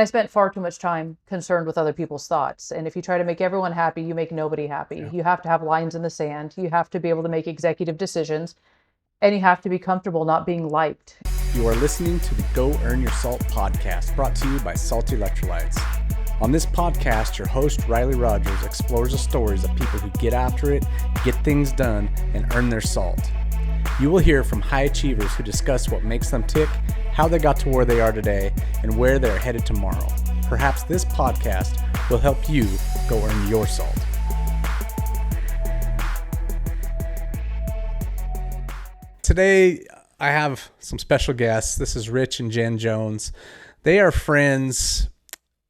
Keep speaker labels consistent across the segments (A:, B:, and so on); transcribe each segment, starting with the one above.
A: I spent far too much time concerned with other people's thoughts. And if you try to make everyone happy, you make nobody happy.
B: Yeah.
A: You have to have lines in the sand. You have to be able to make executive decisions, and you have to be comfortable not being liked.
B: You are listening to the Go Earn Your Salt podcast, brought to you by Salty Electrolytes. On this podcast, your host, Riley Rogers, explores the stories of people who get after it, get things done, and earn their salt. You will hear from high achievers who discuss what makes them tick, how they got to where they are today, and where they're headed tomorrow. Perhaps this podcast will help you go earn your salt. Today, I have some special guests. This is Rich and Jenn Jones. They are friends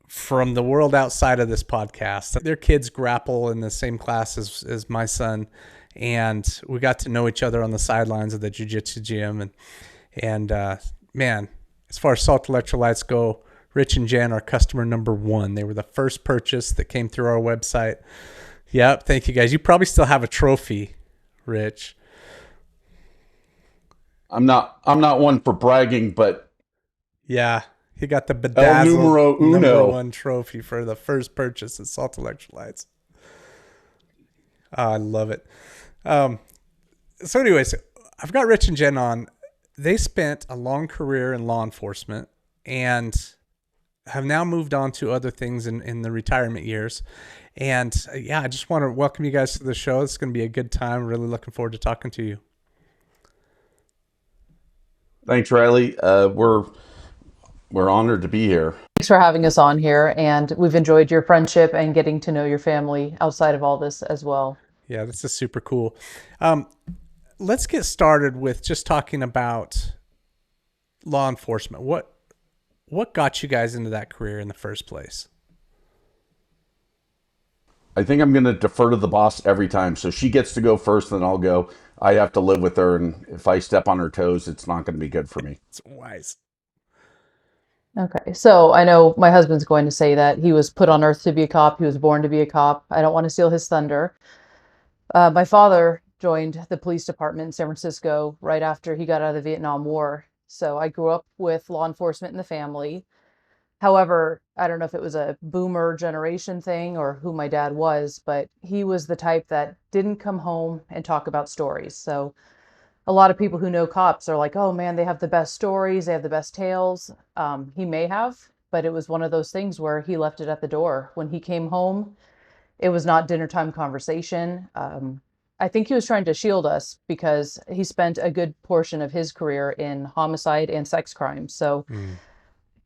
B: from the world outside of this podcast. Their kids grapple in the same class as my son, and we got to know each other on the sidelines of the jiu-jitsu gym. And man, as far as Salt Electrolytes go, Rich and Jenn are customer number one. They were the first purchase that came through our website. Yep, thank you guys. You probably still have a trophy, Rich.
C: I'm not one for bragging, but
B: yeah, he got the
C: El
B: bedazzled
C: numero uno
B: number one trophy for the first purchase at Salt Electrolytes. I love it. So anyways, I've got Rich and Jenn on. They spent a long career in law enforcement and have now moved on to other things in the retirement years. And yeah, I just want to welcome you guys to the show. It's going to be a good time. Really looking forward to talking to you.
C: Thanks, Riley. We're honored to be here.
A: Thanks for having us on here, and we've enjoyed your friendship and getting to know your family outside of all this as well.
B: Yeah, this is super cool. Let's get started with just talking about law enforcement. What got you guys into that career in the first place?
C: I think I'm going to defer to the boss every time. So she gets to go first, then I'll go. I have to live with her, and if I step on her toes, it's not going to be good for me.
B: It's wise.
A: Okay, so I know my husband's going to say that he was put on earth to be a cop. He was born to be a cop. I don't want to steal his thunder. My father joined the police department in San Francisco right after he got out of the Vietnam War. So I grew up with law enforcement in the family. However, I don't know if it was a boomer generation thing or who my dad was, but he was the type that didn't come home and talk about stories. So a lot of people who know cops are like, oh man, they have the best stories, they have the best tales. He may have, but it was one of those things where he left it at the door. When he came home, it was not dinner time conversation. I think he was trying to shield us because he spent a good portion of his career in homicide and sex crimes. So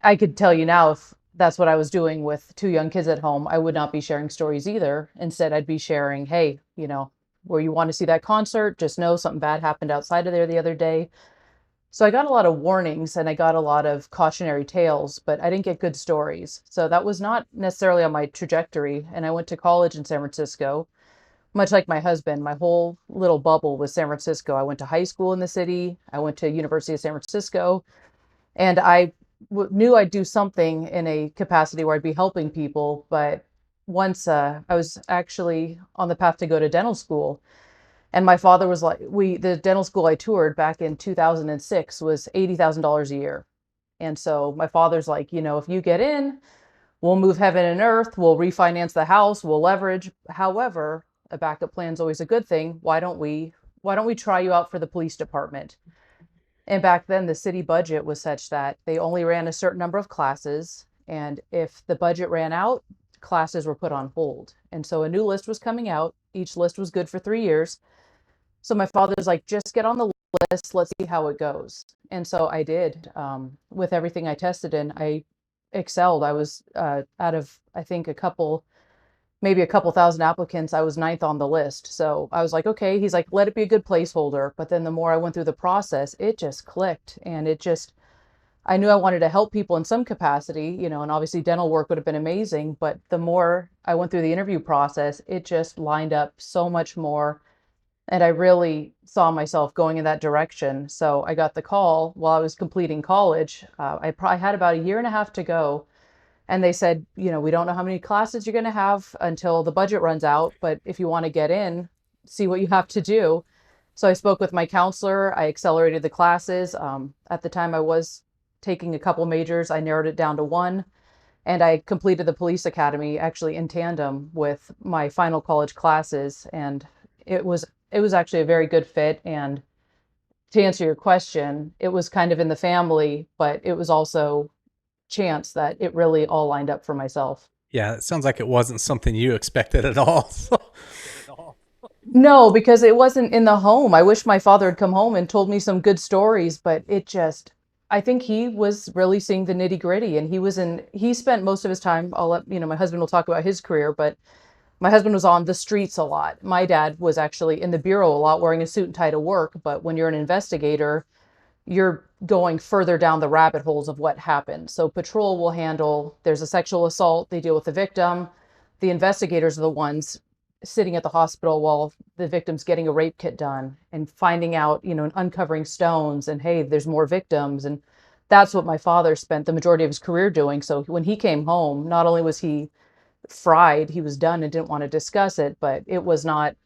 A: I could tell you now, if that's what I was doing with two young kids at home, I would not be sharing stories either. Instead, I'd be sharing, hey, where you want to see that concert, just know something bad happened outside of there the other day. So I got a lot of warnings and I got a lot of cautionary tales, but I didn't get good stories. So that was not necessarily on my trajectory. And I went to college in San Francisco, much like my husband. My whole little bubble was San Francisco. I went to high school in the city. I went to University of San Francisco, and I knew I'd do something in a capacity where I'd be helping people. But once I was actually on the path to go to dental school, and my father was like, the dental school I toured back in 2006 was $80,000 a year. And so my father's like, if you get in, we'll move heaven and earth, we'll refinance the house, we'll leverage. However, a backup plan is always a good thing. Why don't we try you out for the police department? And back then the city budget was such that they only ran a certain number of classes. And if the budget ran out, classes were put on hold. And so a new list was coming out. Each list was good for 3 years. So my father's like, just get on the list. Let's see how it goes. And so I did. With everything I tested in, I excelled. I was out of, I think, maybe a couple thousand applicants, I was 9th on the list. So I was like, okay, he's like, let it be a good placeholder. But then the more I went through the process, it just clicked. And I knew I wanted to help people in some capacity, and obviously dental work would have been amazing. But the more I went through the interview process, it just lined up so much more. And I really saw myself going in that direction. So I got the call while I was completing college. I probably had about a year and a half to go. And they said, we don't know how many classes you're going to have until the budget runs out. But if you want to get in, see what you have to do. So I spoke with my counselor. I accelerated the classes. At the time I was taking a couple majors. I narrowed it down to one. And I completed the police academy actually in tandem with my final college classes, and it was it was actually a very good fit. And to answer your question, it was kind of in the family, but it was also chance that it really all lined up for myself.
B: Yeah, it sounds like it wasn't something you expected at all.
A: No, because it wasn't in the home. I wish my father had come home and told me some good stories, but I think he was really seeing the nitty gritty, and he spent most of his time, my husband will talk about his career, but my husband was on the streets a lot. My dad was actually in the bureau a lot, wearing a suit and tie to work, but when you're an investigator, you're going further down the rabbit holes of what happened. So patrol will handle, there's a sexual assault, they deal with the victim. The investigators are the ones sitting at the hospital while the victim's getting a rape kit done and finding out, and uncovering stones and, hey, there's more victims. And that's what my father spent the majority of his career doing. So when he came home, not only was he fried, he was done and didn't want to discuss it, but it was not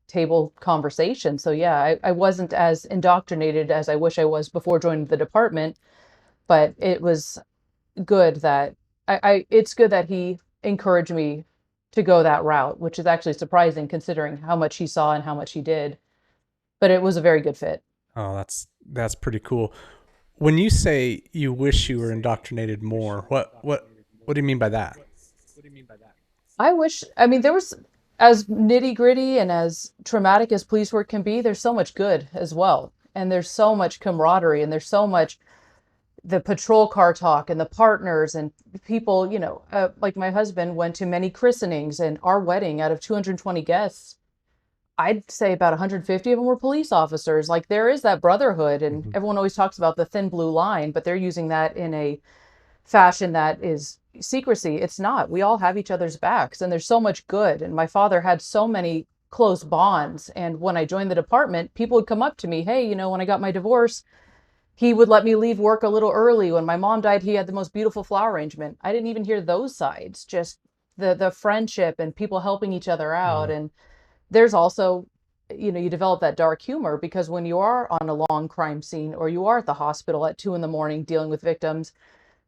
A: table conversation. So yeah, I wasn't as indoctrinated as I wish I was before joining the department, but it was good that it's good that he encouraged me to go that route, which is actually surprising considering how much he saw and how much he did. But it was a very good fit.
B: Oh, that's pretty cool. When you say you wish you were indoctrinated more, what do you mean by that?
A: I mean, there was, as nitty gritty and as traumatic as police work can be, there's so much good as well. And there's so much camaraderie, and there's so much the patrol car talk and the partners and people, like my husband went to many christenings, and our wedding, out of 220 guests, I'd say about 150 of them were police officers. Like, there is that brotherhood, and
B: Mhm.
A: everyone always talks about the thin blue line, but they're using that in a fashion that is secrecy. It's not. We all have each other's backs, and there's so much good. And my father had so many close bonds. And when I joined the department, people would come up to me, hey, when I got my divorce, he would let me leave work a little early. When my mom died, he had the most beautiful flower arrangement. I didn't even hear those sides, just the friendship and people helping each other out.
B: Mhm.
A: And there's also, you develop that dark humor, because when you are on a long crime scene or you are at the hospital at 2 in the morning dealing with victims,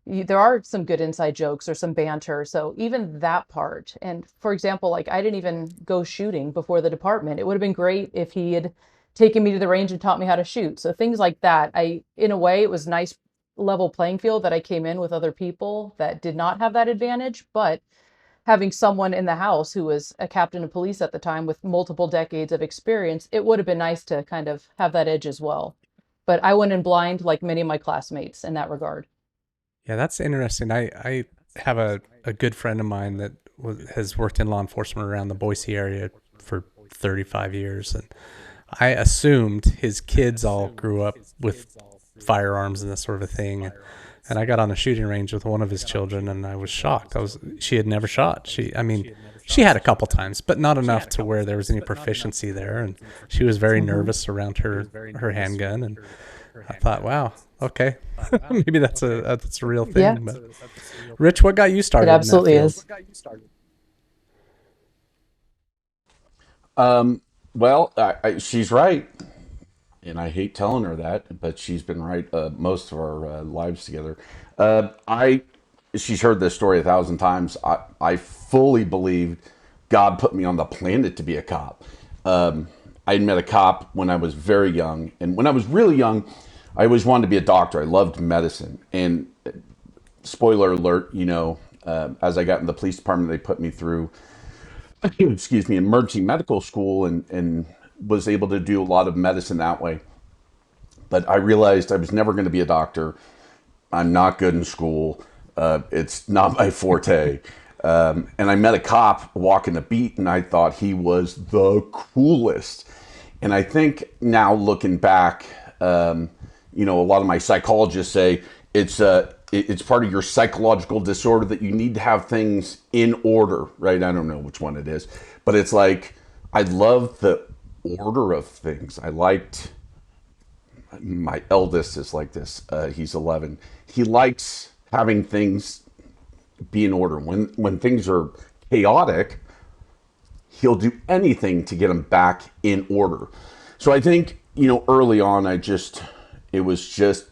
A: there are some good inside jokes or some banter. So even that part. And for example, like, I didn't even go shooting before the department. It would have been great if he had taken me to the range and taught me how to shoot. So things like that. In a way, it was nice level playing field that I came in with other people that did not have that advantage. But having someone in the house who was a captain of police at the time with multiple decades of experience, it would have been nice to kind of have that edge as well. But I went in blind like many of my classmates in that regard.
B: Yeah, that's interesting. I have a good friend of mine that has worked in law enforcement around the Boise area for 35 years. And I assumed his kids all grew up with firearms and that sort of thing. And I got on a shooting range with one of his children, and I was shocked. She had never shot. I mean, she had a couple times, but not enough to where there was any proficiency there. And she was very nervous around her handgun. And I thought, wow, okay, maybe that's a real thing.
A: Yeah,
B: But Rich, what got you
A: it
B: started in that
A: absolutely
B: field?
A: is.
C: Well, she's right, and I hate telling her that, but she's been right most of our lives together. I She's heard this story 1,000 times. I fully believed God put me on the planet to be a cop. I met a cop when I was very young, and when I was really young, I always wanted to be a doctor. I loved medicine, and spoiler alert, as I got in the police department, they put me through excuse me, emergency medical school, and was able to do a lot of medicine that way. But I realized I was never going to be a doctor. I'm not good in school. It's not my forte. And I met a cop walking the beat, and I thought he was the coolest. And I think now looking back, a lot of my psychologists say it's part of your psychological disorder that you need to have things in order, right? I don't know which one it is, but it's like I love the order of things. I liked my eldest is like this. He's 11. He likes having things be in order. When things are chaotic, he'll do anything to get them back in order. So I think, early on, it was just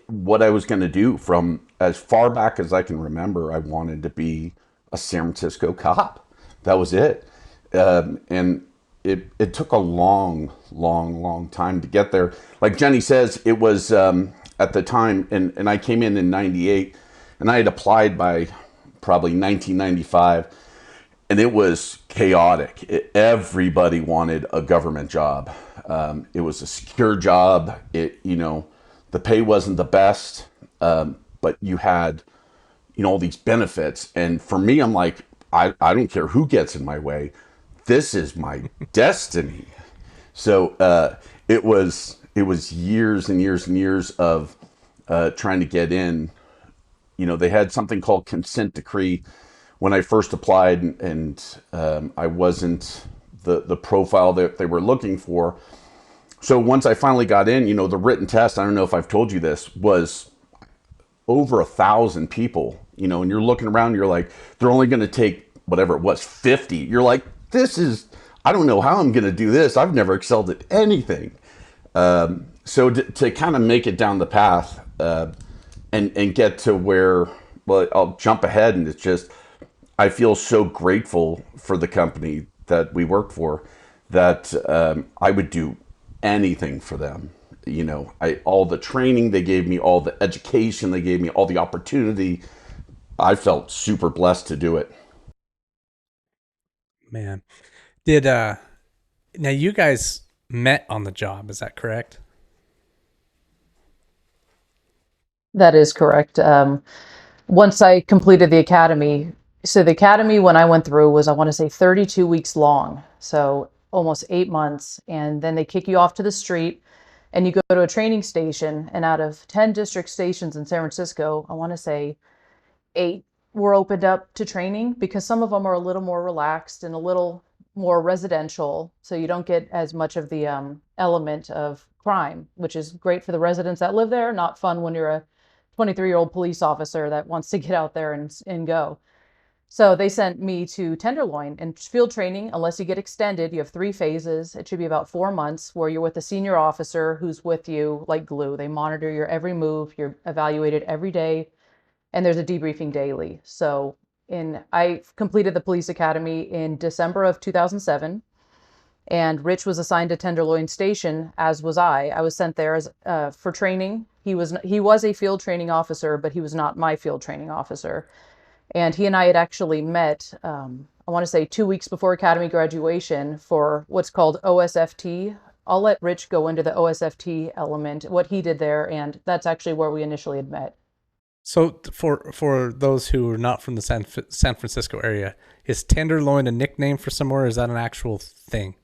C: what I was going to do from as far back as I can remember, I wanted to be a San Francisco cop. That was it. And it took a long time to get there. Like Jenny says, it was at the time, and I came in '98, and I had applied by probably 1995, and it was chaotic. Everybody wanted a government job. It was a secure job. The pay wasn't the best, but you had, all these benefits. And for me, I'm like, I don't care who gets in my way. This is my destiny. So it was years and years and years of trying to get in. They had something called consent decree when I first applied, and I wasn't the profile that they were looking for. So once I finally got in, the written test, I don't know if I've told you this, was over 1,000 people, and you're looking around, you're like, they're only going to take whatever it was, 50. You're like, I don't know how I'm going to do this. I've never excelled at anything. So to kind of make it down the path and get to where, well, I'll jump ahead, and it's just, I feel so grateful for the company that we work for, that I would do anything for them. All the training they gave me, all the education they gave me, all the opportunity, I felt super blessed to do it.
B: Man, did now you guys met on the job, is that correct?
A: That is correct. Once I completed the academy, so the academy when I went through was, I want to say, 32 weeks long. So almost 8 months. And then they kick you off to the street and you go to a training station. And out of 10 district stations in San Francisco, I want to say 8 were opened up to training, because some of them are a little more relaxed and a little more residential. So you don't get as much of the element of crime, which is great for the residents that live there. Not fun when you're a 23-year-old police officer that wants to get out there and go. So they sent me to Tenderloin, and field training, unless you get extended, you have 3 phases. It should be about 4 months, where you're with a senior officer who's with you like glue. They monitor your every move. You're evaluated every day, and there's a debriefing daily. So I completed the police academy in December of 2007, and Rich was assigned to Tenderloin Station, as was I. I was sent there for training. He was a field training officer, but he was not my field training officer. And he and I had actually met, I want to say 2 weeks before academy graduation, for what's called OSFT. I'll let Rich go into the OSFT element, what he did there, and that's actually where we initially had met.
B: So for those who are not from the San Francisco area, is Tenderloin a nickname for somewhere, or is that an actual thing?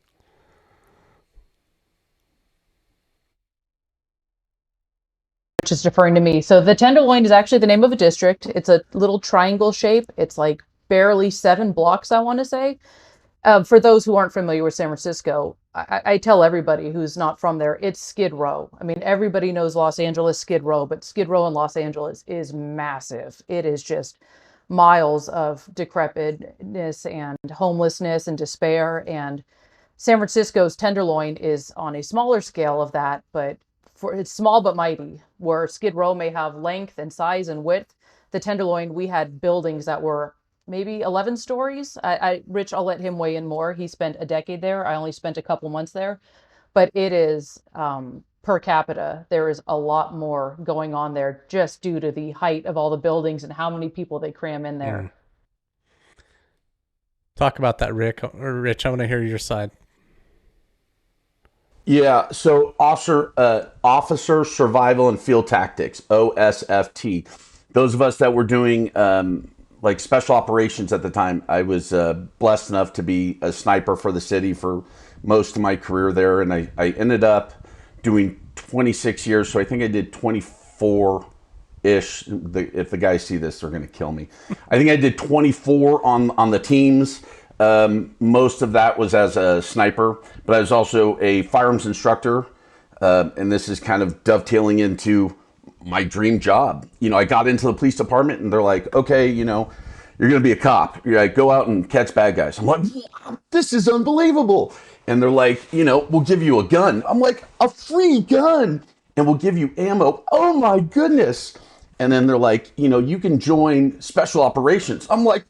A: Which is deferring to me. So the Tenderloin is actually the name of a district. It's a little triangle shape. It's like barely 7 blocks, I want to say. For those who aren't familiar with San Francisco, I tell everybody who's not from there, it's Skid Row. I mean, everybody knows Los Angeles, Skid Row, but Skid Row in Los Angeles is massive. It is just miles of decrepitness and homelessness and despair. And San Francisco's Tenderloin is on a smaller scale of that, but it's small but mighty. Where Skid Row may have length and size and width, the Tenderloin, we had buildings that were maybe 11 stories. Rich, I'll let him weigh in more. He spent a decade there. I only spent a couple months there. But it is, per capita, there is a lot more going on there, just due to the height of all the buildings and how many people they cram in there.
B: Mm. Talk about that, Rick. Or Rich, I want to hear your side.
C: Yeah, so officer survival and field tactics, OSFT. Those of us that were doing like special operations at the time, I was blessed enough to be a sniper for the city for most of my career there, and I ended up doing 26 years. So I think I did 24-ish. If the guys see this, they're going to kill me. I think I did 24 on the teams. Most of that was as a sniper, but I was also a firearms instructor. And this is kind of dovetailing into my dream job. I got into the police department and they're like, okay, you're going to be a cop. You're like, go out and catch bad guys. I'm like, this is unbelievable. And they're like, we'll give you a gun. I'm like, a free gun. And we'll give you ammo. Oh my goodness. And then they're like, you can join special operations. I'm like,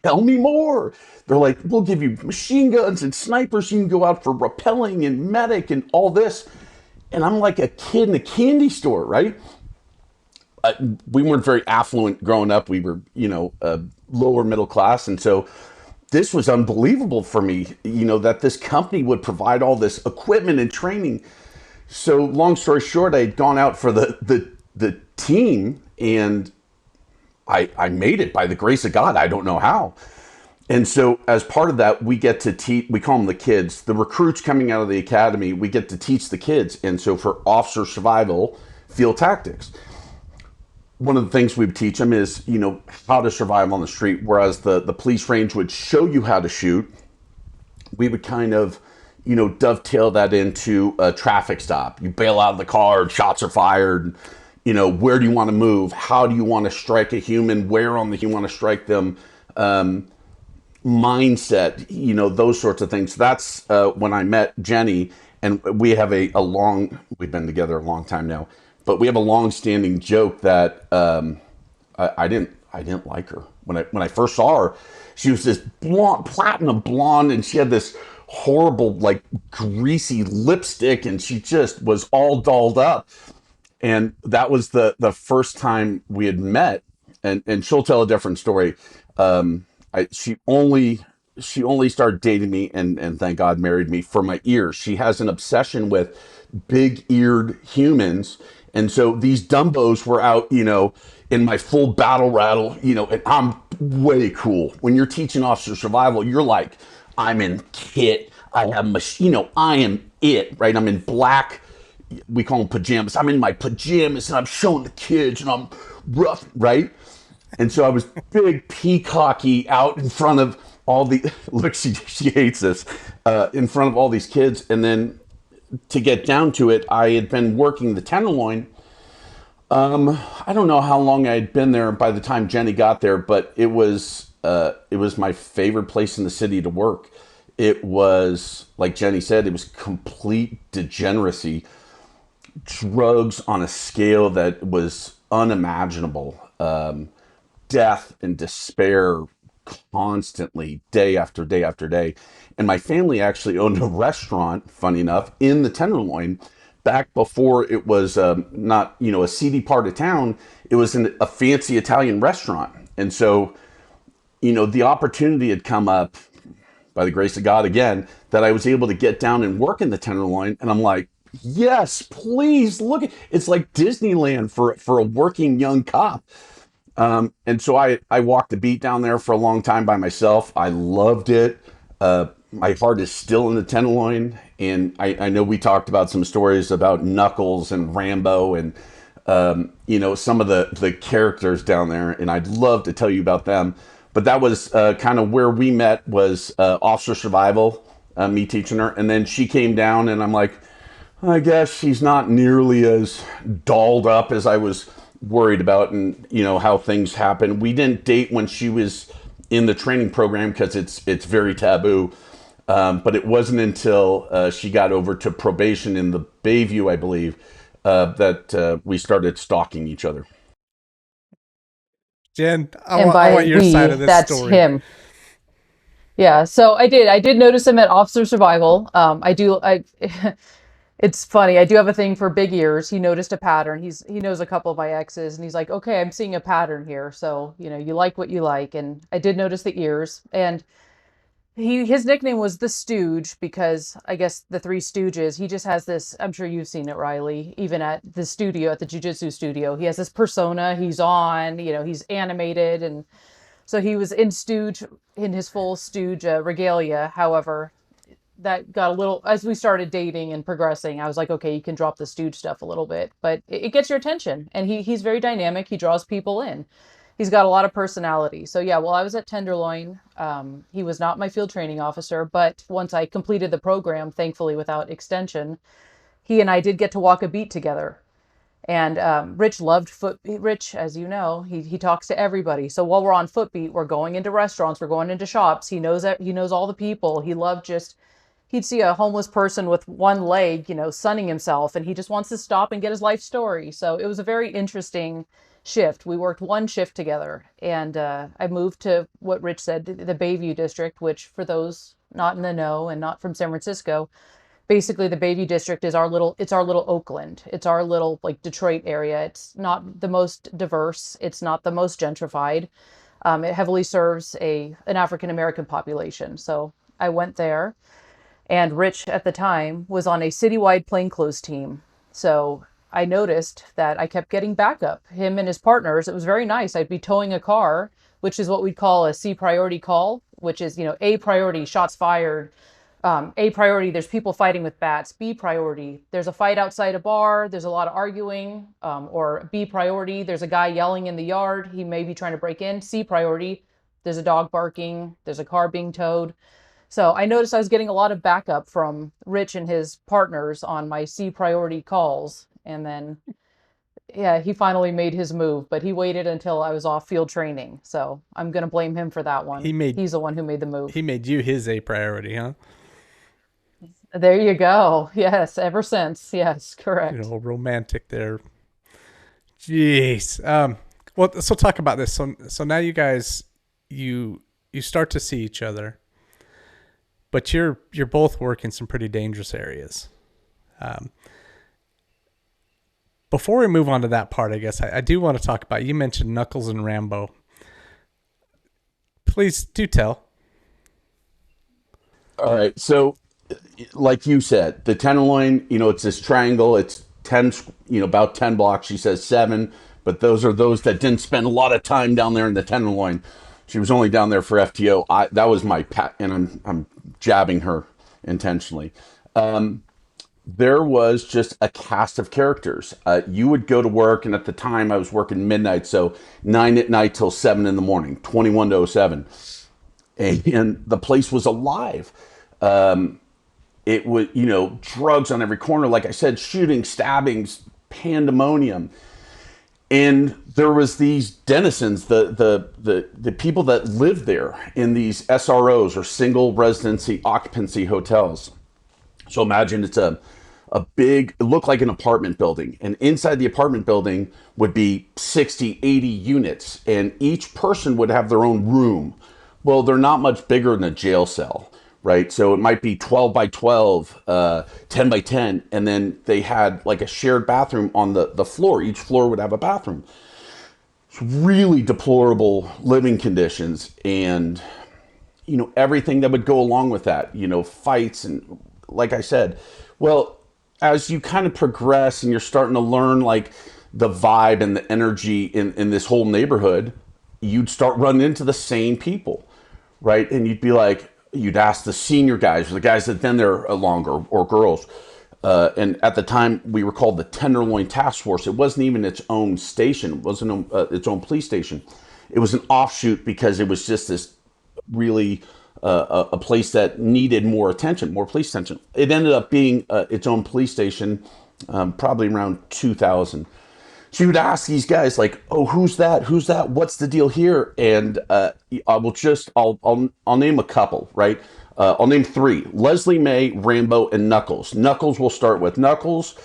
C: tell me more. They're like, we'll give you machine guns and snipers. You can go out for rappelling and medic and all this. And I'm like a kid in a candy store, right? We weren't very affluent growing up. We were, lower middle class. And so this was unbelievable for me, that this company would provide all this equipment and training. So long story short, I had gone out for the team, and I made it by the grace of God. I don't know how. And so as part of that, we get to teach, we call them the kids, the recruits coming out of the academy, we get to teach the kids. And so for officer survival, field tactics, one of the things we would teach them is, how to survive on the street. Whereas the police range would show you how to shoot, we would kind of, dovetail that into a traffic stop. You bail out of the car, shots are fired. Where do you want to move? How do you want to strike a human? Where on the you want to strike them? Mindset, those sorts of things. That's when I met Jenny, and we have we've been together a long time now, but we have a long-standing joke that I didn't like her when I first saw her. She was this blonde, platinum blonde, and she had this horrible, like, greasy lipstick, and she just was all dolled up. And that was the first time we had met, and she'll tell a different story. She only started dating me, and thank God married me, for my ears. She has an obsession with big-eared humans, and so these Dumbos were out, in my full battle rattle, and I'm way cool. When you're teaching officer survival, you're like, I'm in kit, I have I am it, right? I'm in black, we call them pajamas. I'm in my pajamas, and I'm showing the kids, and I'm rough, right? And so I was big peacocky out in front of all the, look, she hates this, in front of all these kids. And then to get down to it, I had been working the Tenderloin. I don't know how long I had been there by the time Jenny got there, but it was my favorite place in the city to work. It was, like Jenny said, it was complete degeneracy, drugs on a scale that was unimaginable. Death and despair constantly, day after day after day. And my family actually owned a restaurant, funny enough, in the Tenderloin back before it was not, a seedy part of town. It was in a fancy Italian restaurant. And so, the opportunity had come up, by the grace of God again, that I was able to get down and work in the Tenderloin. And I'm like, yes, please look at it's like Disneyland for a working young cop. And so I walked the beat down there for a long time by myself. I loved it. My heart is still in the Tenderloin. And I know we talked about some stories about Knuckles and Rambo and, some of the characters down there. And I'd love to tell you about them. But that was kind of where we met, was officer survival, me teaching her. And then she came down, and I'm like, I guess she's not nearly as dolled up as I was worried about, and how things happen. We didn't date when she was in the training program because it's very taboo. But it wasn't until she got over to probation in the Bayview, I believe, that we started stalking each other.
B: Jen, I want your side of this
A: that's
B: story.
A: Him. Yeah, so I did notice him at Officer Survival. It's funny. I do have a thing for big ears. He noticed a pattern. He knows a couple of my exes, and he's like, okay, I'm seeing a pattern here. So, you like what you like. And I did notice the ears, and his nickname was the Stooge, because I guess the Three Stooges, he just has this, I'm sure you've seen it, Riley, even at the studio, at the jiu-jitsu studio, he has this persona. He's on, he's animated. And so he was in Stooge, in his full Stooge regalia. However, that got a little, as we started dating and progressing, I was like, okay, you can drop the Stooge stuff a little bit, but it gets your attention. And he's very dynamic. He draws people in. He's got a lot of personality. So yeah, while I was at Tenderloin, he was not my field training officer, but once I completed the program, thankfully without extension, he and I did get to walk a beat together. And Rich loved Rich, as you know, he talks to everybody. So while we're on foot beat, we're going into restaurants, we're going into shops. He knows all the people. He loved he'd see a homeless person with one leg, sunning himself, and he just wants to stop and get his life story. So it was a very interesting shift. We worked one shift together, and I moved to what Rich said, the Bayview district, which for those not in the know and not from San Francisco, basically the Bayview district is it's our little Oakland. It's our little like Detroit area. It's not the most diverse. It's not the most gentrified. It heavily serves an African American population. So I went there, and Rich at the time was on a citywide plainclothes team. So I noticed that I kept getting backup. Him and his partners, it was very nice. I'd be towing a car, which is what we'd call a C priority call, which is, A priority, shots fired. A priority, there's people fighting with bats. B priority, there's a fight outside a bar. There's a lot of arguing. Or B priority, there's a guy yelling in the yard. He may be trying to break in. C priority, there's a dog barking. There's a car being towed. So I noticed I was getting a lot of backup from Rich and his partners on my C priority calls. And then, yeah, he finally made his move, but he waited until I was off field training. So I'm going to blame him for that one. He's the one who made the move.
B: He made you his A priority, huh?
A: There you go. Yes, ever since. Yes, correct.
B: Romantic there. Jeez. Well, so talk about this. So now you guys, you start to see each other, but you're both working some pretty dangerous areas. Before we move on to that part, I guess I do want to talk about, you mentioned Knuckles and Rambo. Please do tell.
C: All right. So, like you said, the Tenderloin, it's this triangle. It's 10, about 10 blocks. She says 7, but those are those that didn't spend a lot of time down there in the Tenderloin. She was only down there for FTO. That was my pat, and I'm jabbing her intentionally. There was just a cast of characters. You would go to work, and at the time I was working midnight, so 9 at night till 7 in the morning, 21 to 07. And the place was alive. It was, drugs on every corner. Like I said, shooting, stabbings, pandemonium. And there was these denizens, the people that lived there in these SROs, or single residency occupancy hotels. So imagine it's a big, it looked like an apartment building. And inside the apartment building would be 60, 80 units. And each person would have their own room. Well, they're not much bigger than a jail cell, right? So it might be 12 by 12, 10 by 10. And then they had like a shared bathroom on the floor. Each floor would have a bathroom. It's really deplorable living conditions, and, everything that would go along with that, fights. And like I said, well, as you kind of progress and you're starting to learn like the vibe and the energy in this whole neighborhood, you'd start running into the same people, right? And you'd be like, you'd ask the senior guys, or the guys that had been there longer, or girls. And at the time, we were called the Tenderloin Task Force. It wasn't even its own station. It wasn't its own police station. It was an offshoot because it was just this really a place that needed more attention, more police attention. It ended up being its own police station, probably around 2000. She would ask these guys like, "Oh, who's that? Who's that? What's the deal here?" And I'll name a couple, right? I'll name 3: Leslie Mae, Rambo, and Knuckles. Knuckles we'll start with. Knuckles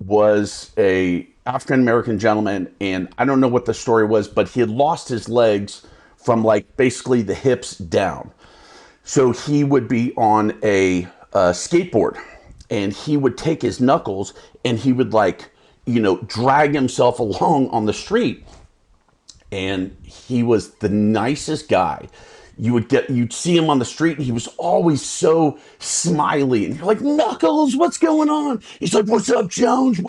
C: was a African American gentleman, and I don't know what the story was, but he had lost his legs from like basically the hips down. So he would be on a skateboard, and he would take his knuckles and he would drag himself along on the street. And he was the nicest guy. You'd see him on the street, and he was always so smiley. And you're like, "Knuckles, what's going on?" He's like, "What's up, Jones?"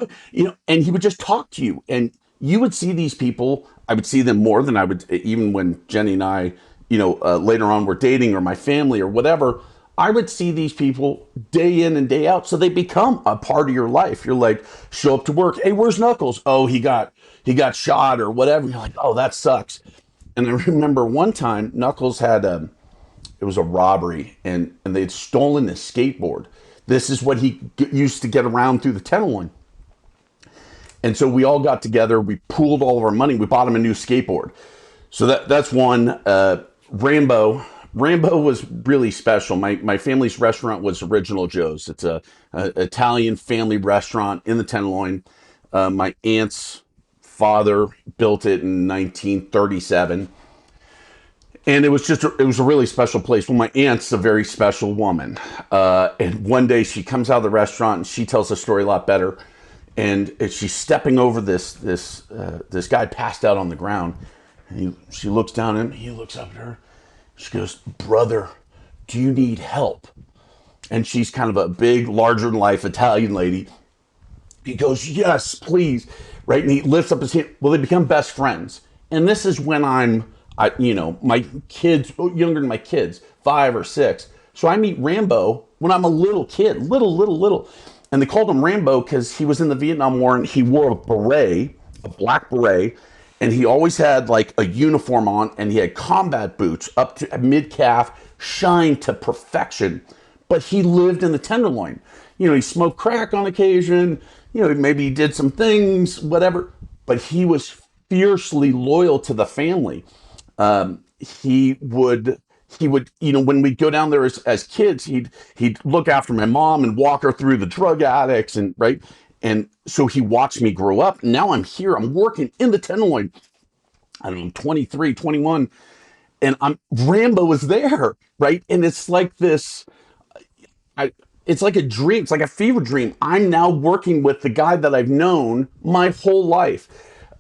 C: And he would just talk to you. And you would see these people. I would see them more than I would, even when Jenny and I, later on were dating, or my family or whatever. I would see these people day in and day out. So they become a part of your life. You're like, show up to work. "Hey, where's Knuckles?" "Oh, he got shot," or whatever. You're like, "Oh, that sucks." And I remember one time Knuckles had it was a robbery, and they'd stolen his skateboard. This is what he used to get around through the Tenderloin. And so we all got together, we pooled all of our money, we bought him a new skateboard. So that's one. Rambo was really special. My family's restaurant was Original Joe's. It's a Italian family restaurant in the Tenderloin. My aunt's father built it in 1937. And it was a really special place. Well, my aunt's a very special woman. And one day she comes out of the restaurant and she tells the story a lot better. And she's stepping over this guy passed out on the ground. And she looks down at him. He looks up at her. She goes, "Brother, do you need help?" And she's kind of a big, larger than life Italian lady. He goes, "Yes, please." Right. And he lifts up his hand. Well, they become best friends. And this is when my kids, younger than my kids, 5 or 6. So I meet Rambo when I'm a little kid, little. And they called him Rambo because he was in the Vietnam War and he wore a beret, a black beret. And he always had like a uniform on and he had combat boots up to mid calf, shined to perfection. But he lived in the Tenderloin. He smoked crack on occasion. Maybe he did some things, whatever. But he was fiercely loyal to the family. He would, when we'd go down there as kids, he'd look after my mom and walk her through the drug addicts and right. And so he watched me grow up. Now I'm here. I'm working in the Tenderloin. I don't know, 23, 21, and Rambo was there, right? And it's like this. It's like a dream. It's like a fever dream. I'm now working with the guy that I've known my whole life.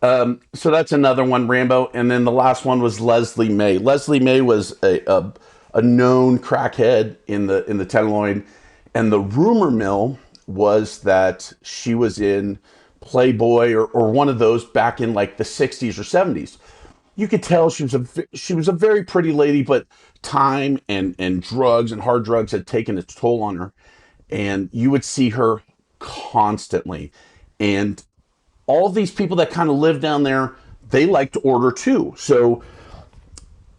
C: So that's another one, Rambo. And then the last one was Leslie May. Leslie May was a known crackhead in the Tenderloin, and the rumor mill was that she was in Playboy or one of those back in like the 60s or 70s. You could tell she was a very pretty lady, but time and drugs and hard drugs had taken its toll on her, and you would see her constantly. And all these people that kind of live down there, they like to order too. So,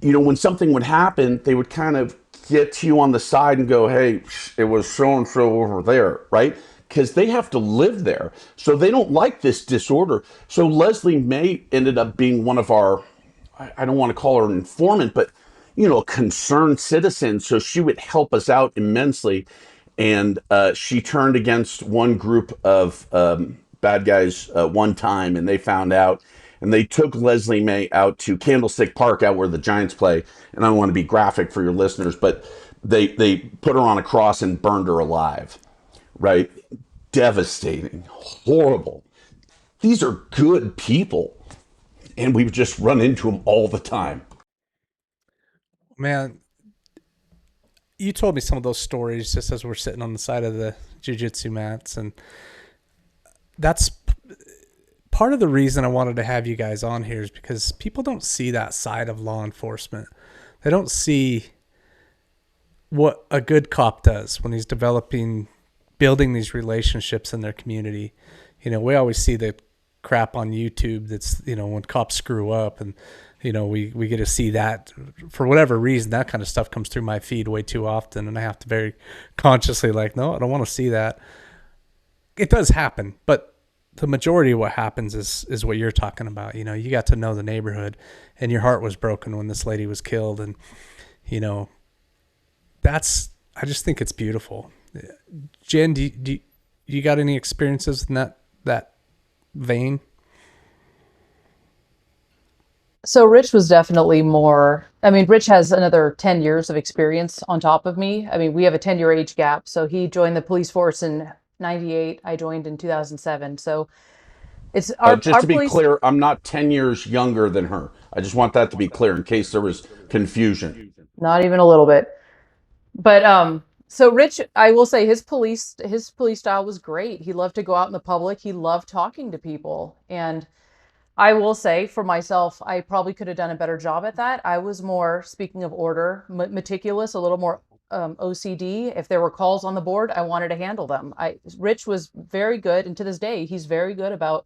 C: when something would happen, they would kind of get to you on the side and go, "Hey, it was so and so over there," right? Because they have to live there. So they don't like this disorder. So Leslie May ended up being one of our, I don't want to call her an informant, but, a concerned citizen. So she would help us out immensely. And she turned against one group of bad guys one time, and they found out. And they took Leslie May out to Candlestick Park, out where the Giants play. And I don't want to be graphic for your listeners, but they put her on a cross and burned her alive. Right? Devastating. Horrible. These are good people. And we just run into them all the time.
B: Man, you told me some of those stories just as we're sitting on the side of the jiu-jitsu mats. And that's part of the reason I wanted to have you guys on here, is because people don't see that side of law enforcement. They don't see what a good cop does when he's building these relationships in their community. We always see the crap on YouTube that's, when cops screw up, and, we get to see that for whatever reason. That kind of stuff comes through my feed way too often, and I have to very consciously no, I don't want to see that. It does happen, but the majority of what happens is what you're talking about. You got to know the neighborhood, and your heart was broken when this lady was killed. And, I just think it's beautiful. Jen, do you got any experiences in that vein?
A: So Rich was definitely more, Rich has another 10 years of experience on top of me. We have a 10-year age gap. So he joined the police force in 98. I joined in 2007. So it's
C: just to be clear, I'm not 10 years younger than her. I just want that to be clear in case there was confusion.
A: Not even a little bit. But so Rich, I will say his police style was great. He loved to go out in the public. He loved talking to people. And I will say for myself, I probably could have done a better job at that. I was more, speaking of order, meticulous, a little more OCD. If there were calls on the board, I wanted to handle them. Rich was very good, and to this day, he's very good about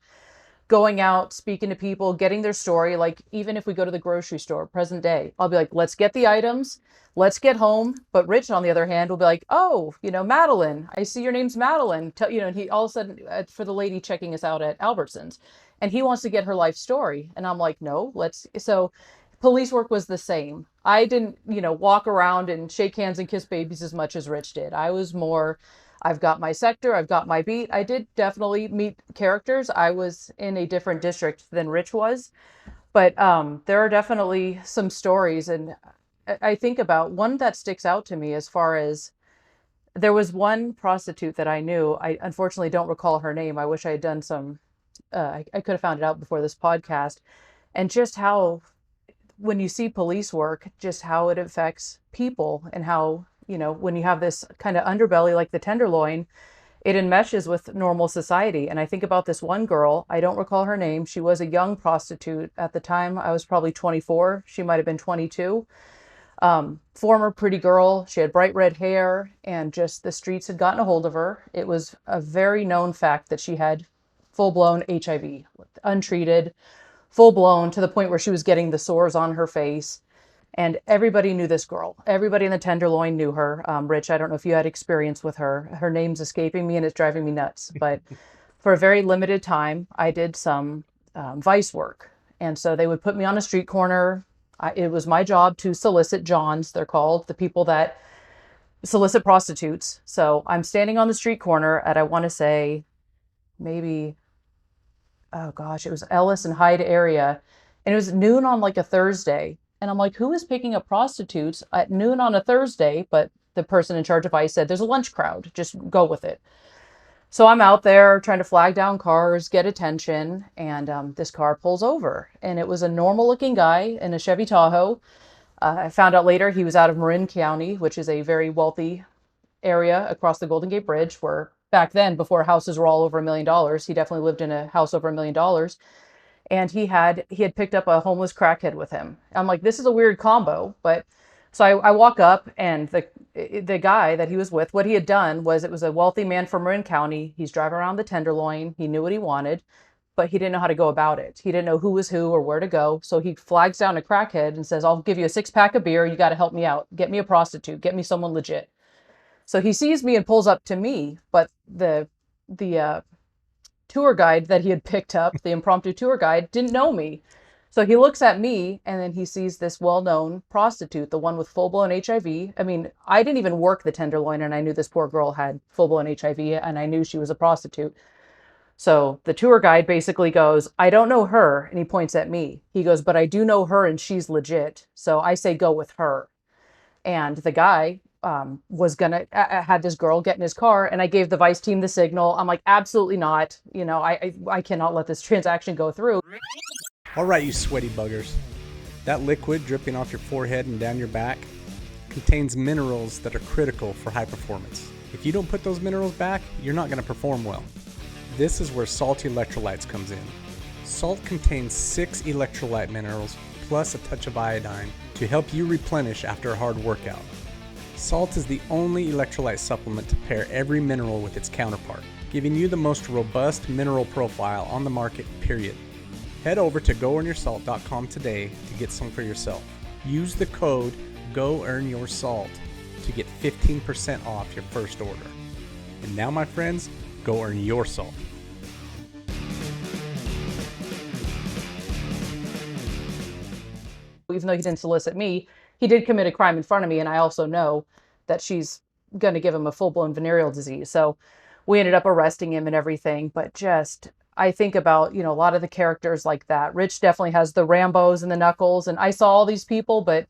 A: going out, speaking to people, getting their story. Like, even if we go to the grocery store, present day, I'll be like, let's get the items, let's get home. But Rich, on the other hand, will be like, "Oh, Madeline, I see your name's Madeline." And he all of a sudden, for the lady checking us out at Albertsons, and he wants to get her life story. And I'm like, "No, so police work was the same. I didn't, walk around and shake hands and kiss babies as much as Rich did. I was more, I've got my sector, I've got my beat. I did definitely meet characters. I was in a different district than Rich was, but there are definitely some stories. And I think about one that sticks out to me as far as there was one prostitute that I knew. I unfortunately don't recall her name. I wish I had done some, I could have found it out before this podcast. And just how, when you see police work, just how it affects people and how, when you have this kind of underbelly like the Tenderloin, it enmeshes with normal society. And I think about this one girl, I don't recall her name. She was a young prostitute at the time. I was probably 24. She might have been 22. Former pretty girl. She had bright red hair, and just the streets had gotten a hold of her. It was a very known fact that she had full-blown HIV, untreated, full-blown, to the point where she was getting the sores on her face. And everybody knew this girl. Everybody in the Tenderloin knew her. Rich, I don't know if you had experience with her. Her name's escaping me and it's driving me nuts. But for a very limited time, I did some vice work. And so they would put me on a street corner. It was my job to solicit Johns, they're called, the people that solicit prostitutes. So I'm standing on the street corner at, I want to say, maybe, oh gosh, it was Ellis and Hyde area. And it was noon on like a Thursday. And I'm like, who is picking up prostitutes at noon on a Thursday? But the person in charge of ICE said, there's a lunch crowd, just go with it. So I'm out there trying to flag down cars, get attention, and this car pulls over. And it was a normal looking guy in a Chevy Tahoe. I found out later he was out of Marin County, which is a very wealthy area across the Golden Gate Bridge, where back then, before houses were all over $1 million, he definitely lived in a house over $1 million. And he had picked up a homeless crackhead with him. I'm like, this is a weird combo. But so I walk up, and the guy that he was with, what he had done was, it was a wealthy man from Marin County. He's driving around the Tenderloin. He knew what he wanted, but he didn't know how to go about it. He didn't know who was who or where to go. So he flags down a crackhead and says, I'll give you a 6-pack of beer. You got to help me out. Get me a prostitute. Get me someone legit. So he sees me and pulls up to me, but the tour guide that he had picked up, the impromptu tour guide, didn't know me. So he looks at me, and then he sees this well-known prostitute, the one with full-blown HIV. I mean, I didn't even work the Tenderloin, and I knew this poor girl had full-blown HIV, and I knew she was a prostitute. So the tour guide basically goes, I don't know her, and he points at me. He goes, but I do know her, and she's legit. So I say go with her. And the guy was gonna had this girl get in his car, and I gave the vice team the signal. I'm like, absolutely not. I cannot let this transaction go through.
B: All right, you sweaty buggers. That liquid dripping off your forehead and down your back contains minerals that are critical for high performance. If you don't put those minerals back, you're not going to perform well. This is where salty electrolytes comes in. Salt contains 6 electrolyte minerals plus a touch of iodine to help you replenish after a hard workout. Salt is the only electrolyte supplement to pair every mineral with its counterpart, giving you the most robust mineral profile on the market, period. Head over to GoEarnYourSalt.com today to get some for yourself. Use the code GOEARNYOURSALT to get 15% off your first order. And now, my friends, go earn your salt.
A: Even though he didn't solicit me, he did commit a crime in front of me, and I also know that she's going to give him a full-blown venereal disease. So we ended up arresting him and everything, but just, I think about, a lot of the characters like that. Rich definitely has the Rambos and the Knuckles, and I saw all these people, but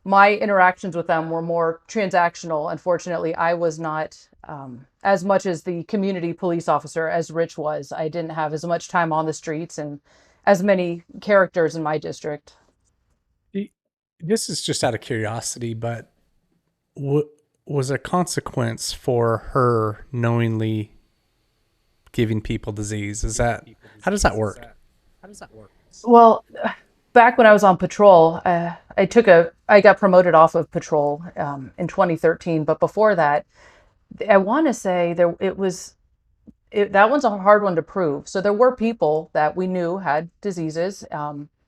A: my interactions with them were more transactional. Unfortunately, I was not as much as the community police officer as Rich was. I didn't have as much time on the streets and as many characters in my district.
B: This is just out of curiosity, but was a consequence for her knowingly giving people disease? How does that work?
A: Well, back when I was on patrol, I got promoted off of patrol in 2013. But before that, I want to say that one's a hard one to prove. So there were people that we knew had diseases.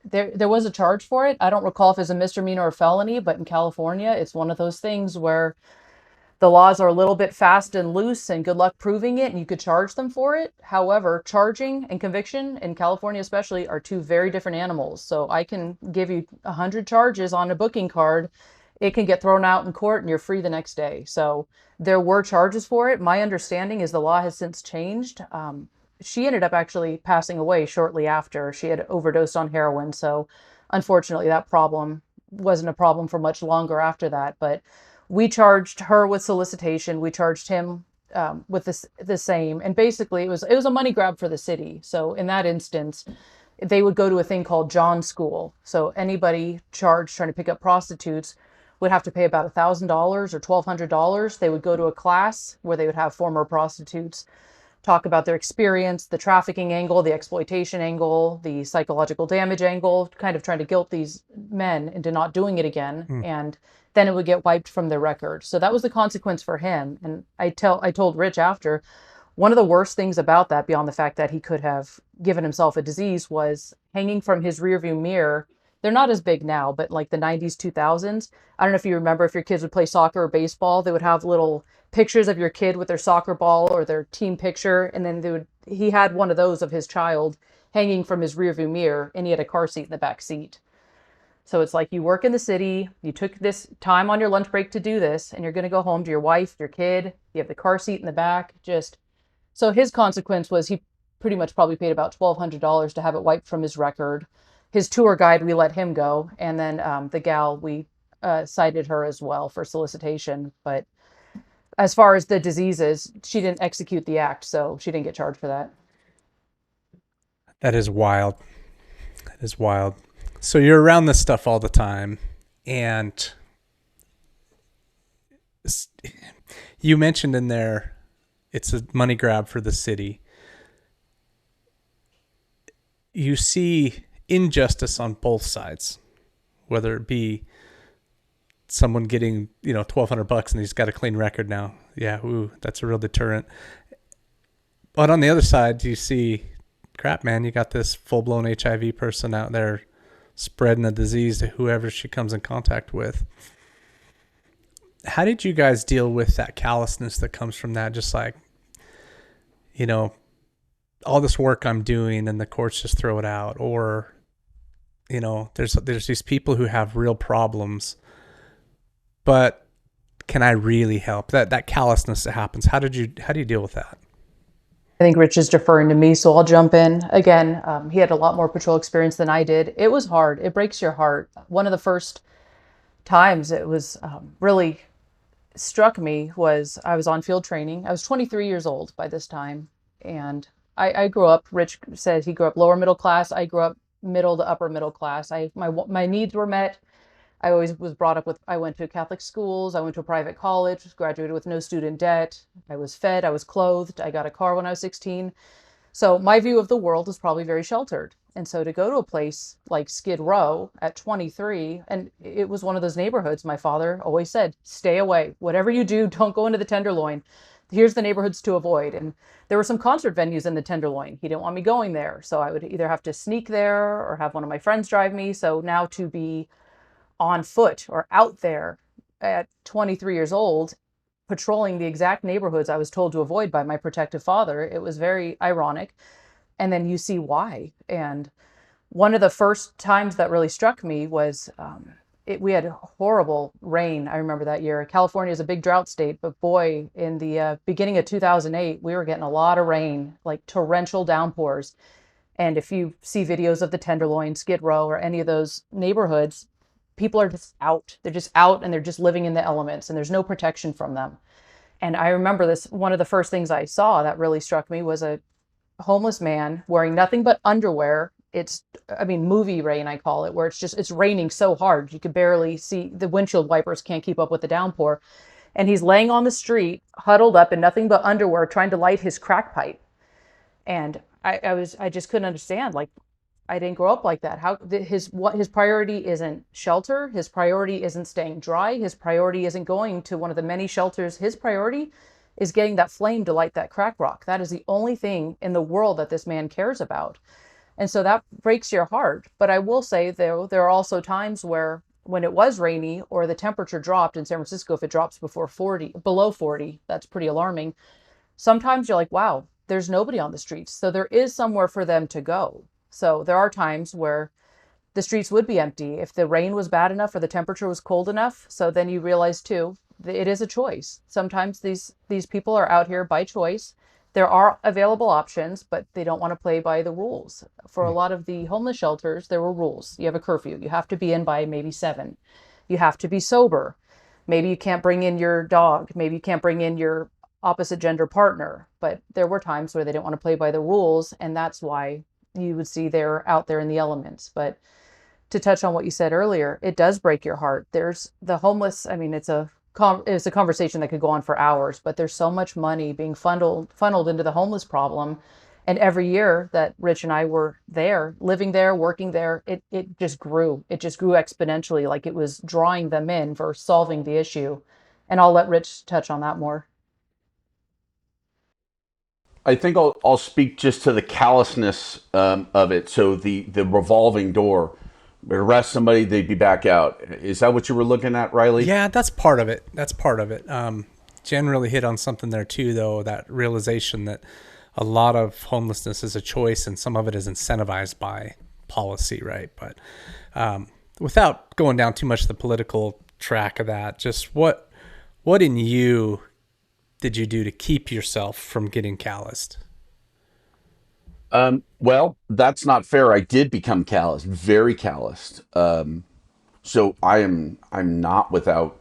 A: There was a charge for it. I don't recall if it's a misdemeanor or felony, but in California, it's one of those things where the laws are a little bit fast and loose, and good luck proving it, and you could charge them for it. However, charging and conviction in California especially are two very different animals. So I can give you 100 charges on a booking card. it can get thrown out in court and you're free the next day. So there were charges for it. My understanding is the law has since changed. She ended up actually passing away shortly after. She had overdosed on heroin. So unfortunately, that problem wasn't a problem for much longer after that. But we charged her with solicitation. We charged him with the same. And basically, it was a money grab for the city. So in that instance, they would go to a thing called John School. So anybody charged trying to pick up prostitutes would have to pay about $1,000 or $1,200. They would go to a class where they would have former prostitutes talk about their experience, the trafficking angle, the exploitation angle, the psychological damage angle, kind of trying to guilt these men into not doing it again. And then it would get wiped from their record. So that was the consequence for him. And I told Rich after, one of the worst things about that, beyond the fact that he could have given himself a disease, was hanging from his rearview mirror. They're not as big now, but like the 90s, 2000s. I don't know if you remember, if your kids would play soccer or baseball, they would have little pictures of your kid with their soccer ball or their team picture. And then he had one of those of his child hanging from his rearview mirror, and he had a car seat in the back seat. So it's like, you work in the city, you took this time on your lunch break to do this, and you're going to go home to your wife, your kid, you have the car seat in the back. So his consequence was he pretty much probably paid about $1,200 to have it wiped from his record. His tour guide, we let him go. And then the gal, we cited her as well for solicitation. But as far as the diseases, she didn't execute the act, so she didn't get charged for that.
B: That is wild. That is wild. So you're around this stuff all the time, and you mentioned in there it's a money grab for the city. You see injustice on both sides, whether it be someone getting, $1,200 and he's got a clean record now. Yeah, ooh, that's a real deterrent. But on the other side, you see, crap, man, you got this full-blown HIV person out there spreading a disease to whoever she comes in contact with. How did you guys deal with that callousness that comes from that? Just like, all this work I'm doing and the courts just throw it out, or, there's these people who have real problems, but can I really help? That callousness that happens. How do you deal with that?
A: I think Rich is deferring to me, so I'll jump in. Again, he had a lot more patrol experience than I did. It was hard. It breaks your heart. One of the first times it was really struck me was I was on field training. I was 23 years old by this time. And I grew up, Rich said he grew up lower middle class. I grew up middle to upper middle class. My needs were met. I always was brought up with, I went to Catholic schools, I went to a private college, graduated with no student debt. I was fed, I was clothed, I got a car when I was 16. So my view of the world was probably very sheltered. And so to go to a place like Skid Row at 23, and it was one of those neighborhoods, my father always said, stay away. Whatever you do, don't go into the Tenderloin. Here's the neighborhoods to avoid. And there were some concert venues in the Tenderloin. He didn't want me going there. So I would either have to sneak there or have one of my friends drive me. So now to be on foot or out there at 23 years old, patrolling the exact neighborhoods I was told to avoid by my protective father, it was very ironic. And then you see why. And one of the first times that really struck me was we had horrible rain. I remember that year. California is a big drought state, but boy, in the beginning of 2008, we were getting a lot of rain, like torrential downpours. And if you see videos of the Tenderloin, Skid Row, or any of those neighborhoods, people are just out. They're just out and they're just living in the elements, and there's no protection from them. And I remember this, one of the first things I saw that really struck me was a homeless man wearing nothing but underwear. Movie rain, I call it, where it's raining so hard you could barely see, the windshield wipers can't keep up with the downpour. And he's laying on the street, huddled up in nothing but underwear, trying to light his crack pipe. And I just couldn't understand, like, I didn't grow up like that. His priority isn't shelter. His priority isn't staying dry. His priority isn't going to one of the many shelters. His priority is getting that flame to light that crack rock. That is the only thing in the world that this man cares about. And so that breaks your heart. But I will say, though, there are also times where when it was rainy or the temperature dropped in San Francisco, if it drops below 40, that's pretty alarming. Sometimes you're like, wow, there's nobody on the streets. So there is somewhere for them to go. So there are times where the streets would be empty if the rain was bad enough or the temperature was cold enough. So then you realize too, it is a choice. Sometimes these people are out here by choice. There are available options, but they don't want to play by the rules. For a lot of the homeless shelters, there were rules. You have a curfew. You have to be in by maybe 7. You have to be sober. Maybe you can't bring in your dog. Maybe you can't bring in your opposite gender partner. But there were times where they didn't want to play by the rules, and that's why you would see they're out there in the elements. But to touch on what you said earlier, it does break your heart. There's the homeless. I mean, it's a conversation that could go on for hours, but there's so much money being funneled into the homeless problem. And every year that Rich and I were there, living there, working there, it just grew. It just grew exponentially, like it was drawing them in for solving the issue. And I'll let Rich touch on that more.
C: I think I'll speak just to the callousness of it. So the revolving door, arrest somebody, they'd be back out. Is that what you were looking at, Riley?
B: Yeah, that's part of it. That's part of it. Jen really hit on something there too, though, that realization that a lot of homelessness is a choice and some of it is incentivized by policy, right? But without going down too much the political track of that, just what in you did you do to keep yourself from getting calloused?
C: Well, that's not fair. I did become callous, very calloused. So I'm not without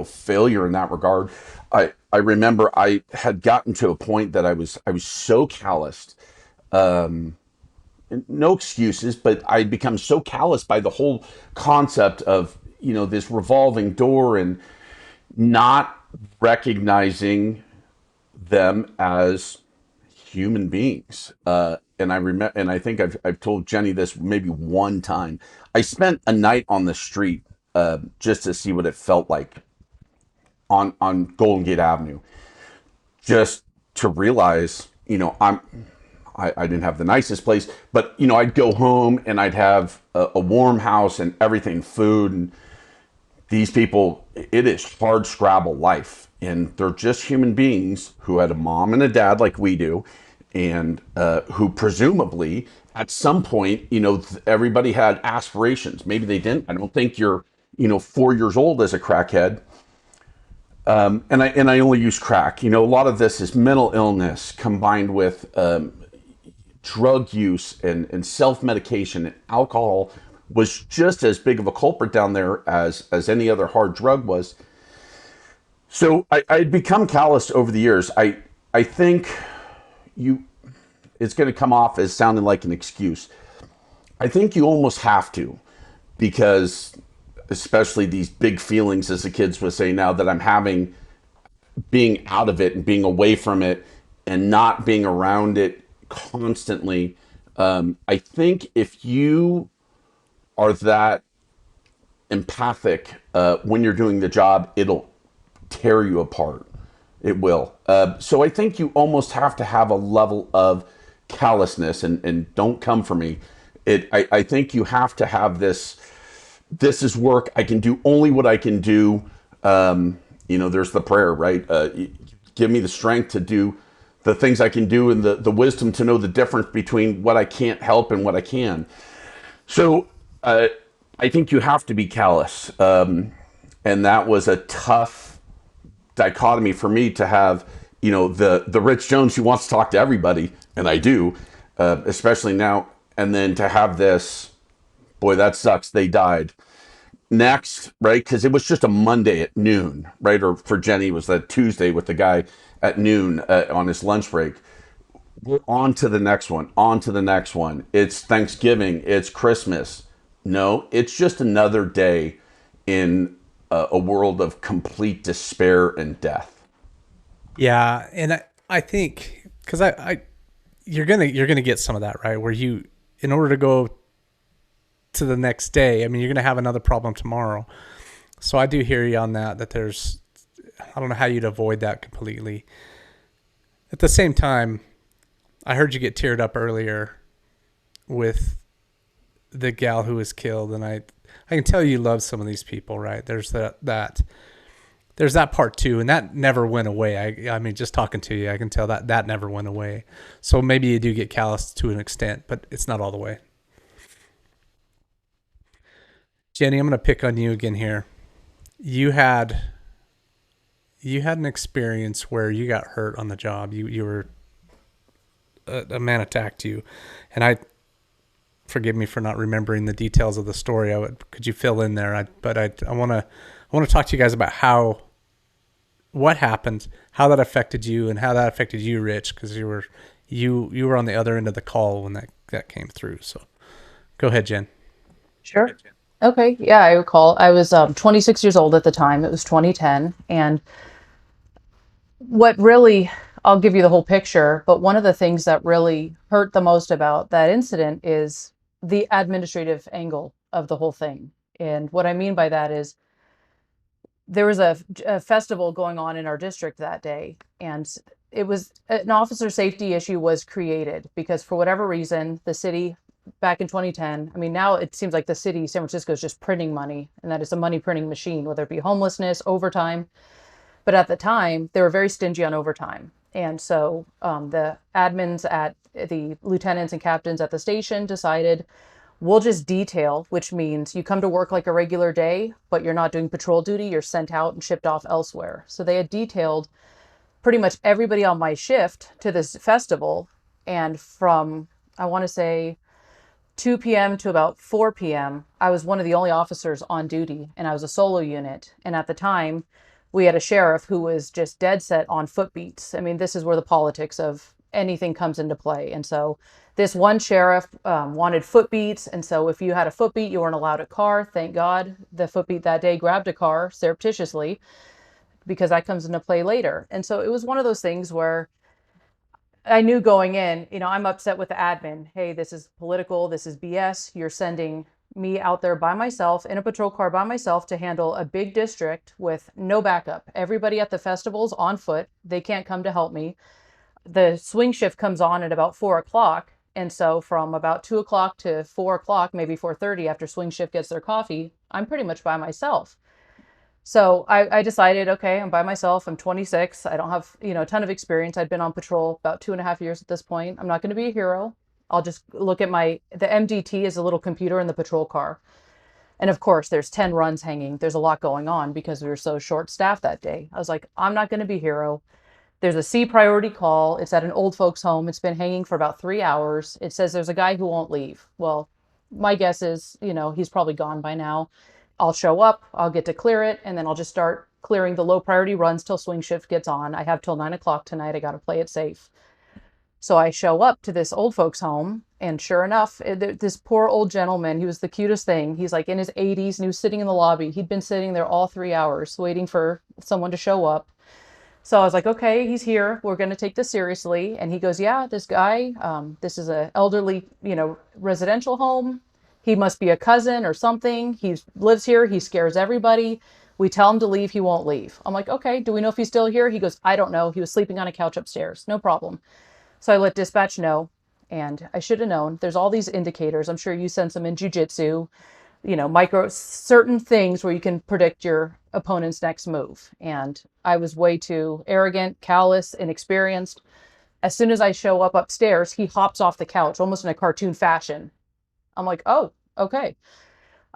C: failure in that regard. I remember I had gotten to a point that I was so calloused, no excuses, but I'd become so calloused by the whole concept of this revolving door and not recognizing them as human beings. And I remember, and I think I've told Jenny this maybe one time. I spent a night on the street just to see what it felt like on Golden Gate Avenue, just to realize, I didn't have the nicest place, but I'd go home and I'd have a warm house and everything, food, and these people, it is hard scrabble life, and they're just human beings who had a mom and a dad like we do, and who presumably at some point, everybody had aspirations. Maybe they didn't. I don't think you're 4 years old as a crackhead. And I only use crack. A lot of this is mental illness combined with drug use and self-medication, and alcohol was just as big of a culprit down there as any other hard drug was. So I'd become callous over the years. I think it's going to come off as sounding like an excuse. I think you almost have to, because especially these big feelings, as the kids would say now, that I'm having, being out of it and being away from it and not being around it constantly. I think if you are that empathic when you're doing the job, it'll tear you apart. It will. So I think you almost have to have a level of callousness, and don't come for me. I think you have to have this is work. I can do only what I can do. There's the prayer, right? Give me the strength to do the things I can do, and the wisdom to know the difference between what I can't help and what I can. So I think you have to be callous. And that was a tough dichotomy for me to have, the Rich Jones who wants to talk to everybody, and I do, especially now, and then to have this, boy, that sucks, they died. Next, right? Because it was just a Monday at noon, right? Or for Jenny, it was that Tuesday with the guy at noon on his lunch break. We're on to the next one, on to the next one. It's Thanksgiving, it's Christmas. No, it's just another day in a world of complete despair and death.
B: Yeah, and I think because you're gonna get some of that, right? Where you, in order to go to the next day, I mean, you're gonna have another problem tomorrow. So I do hear you on that. That there's, I don't know how you'd avoid that completely. At the same time, I heard you get teared up earlier with the gal who was killed, and I can tell you love some of these people, right? There's there's that part too, and that never went away. I mean, just talking to you, I can tell that never went away. So maybe you do get callous to an extent, but it's not all the way. Jenny, I'm going to pick on you again here. You had an experience where you got hurt on the job. You were a man attacked you, and I forgive me for not remembering the details of the story. Could you fill in there? I want to talk to you guys about what happened, how that affected you, and how that affected you, Rich, because you were on the other end of the call when that came through. So go ahead, Jen.
A: Sure. Okay. Yeah, I recall. I was 26 years old at the time. It was 2010. And what really, I'll give you the whole picture, but one of the things that really hurt the most about that incident is the administrative angle of the whole thing. And what I mean by that is there was a festival going on in our district that day, and it was an officer safety issue was created because for whatever reason, the city back in 2010, I mean, now it seems like the city, San Francisco, is just printing money, and that is a money printing machine, whether it be homelessness, overtime. But at the time, they were very stingy on overtime. And so the admins at the lieutenants and captains at the station decided we'll just detail, which means you come to work like a regular day, but you're not doing patrol duty. You're sent out and shipped off elsewhere. So they had detailed pretty much everybody on my shift to this festival. And from, I want to say, 2 p.m. to about 4 p.m., I was one of the only officers on duty, and I was a solo unit. And at the time, we had a sheriff who was just dead set on foot beats. I mean, this is where the politics of anything comes into play. And so this one sheriff wanted foot beats. And so if you had a foot beat, you weren't allowed a car. Thank God the foot beat that day grabbed a car surreptitiously, because that comes into play later. And so it was one of those things where I knew going in, I'm upset with the admin. Hey, this is political. This is BS. You're sending me out there by myself in a patrol car by myself to handle a big district with no backup. Everybody at the festival's on foot. They can't come to help me. The swing shift comes on at about 4 o'clock. And so from about 2 o'clock to 4 o'clock, maybe 4:30 after swing shift gets their coffee, I'm pretty much by myself. So I decided, okay, I'm by myself. I'm 26. I don't have, a ton of experience. I'd been on patrol about 2.5 years at this point. I'm not going to be a hero. I'll just look at the MDT is a little computer in the patrol car. And of course, there's 10 runs hanging. There's a lot going on because we were so short staffed that day. I was like, I'm not going to be a hero. There's a C priority call. It's at an old folks home. It's been hanging for about 3 hours. It says there's a guy who won't leave. Well, my guess is, he's probably gone by now. I'll show up, I'll get to clear it, and then I'll just start clearing the low priority runs till swing shift gets on. I have till 9 o'clock tonight. I got to play it safe. So I show up to this old folks home, and sure enough, this poor old gentleman, he was the cutest thing. He's like in his 80s, and he was sitting in the lobby. He'd been sitting there all 3 hours waiting for someone to show up. So I was like, okay, he's here. We're going to take this seriously. And he goes, yeah, this guy, this is an elderly, residential home. He must be a cousin or something. He lives here. He scares everybody. We tell him to leave. He won't leave. I'm like, okay, do we know if he's still here? He goes, I don't know. He was sleeping on a couch upstairs. No problem. So I let dispatch know, and I should have known. There's all these indicators. I'm sure you sense them in jiu-jitsu, certain things where you can predict your opponent's next move. And I was way too arrogant, callous, inexperienced. As soon as I show up upstairs, he hops off the couch, almost in a cartoon fashion. I'm like, oh, okay.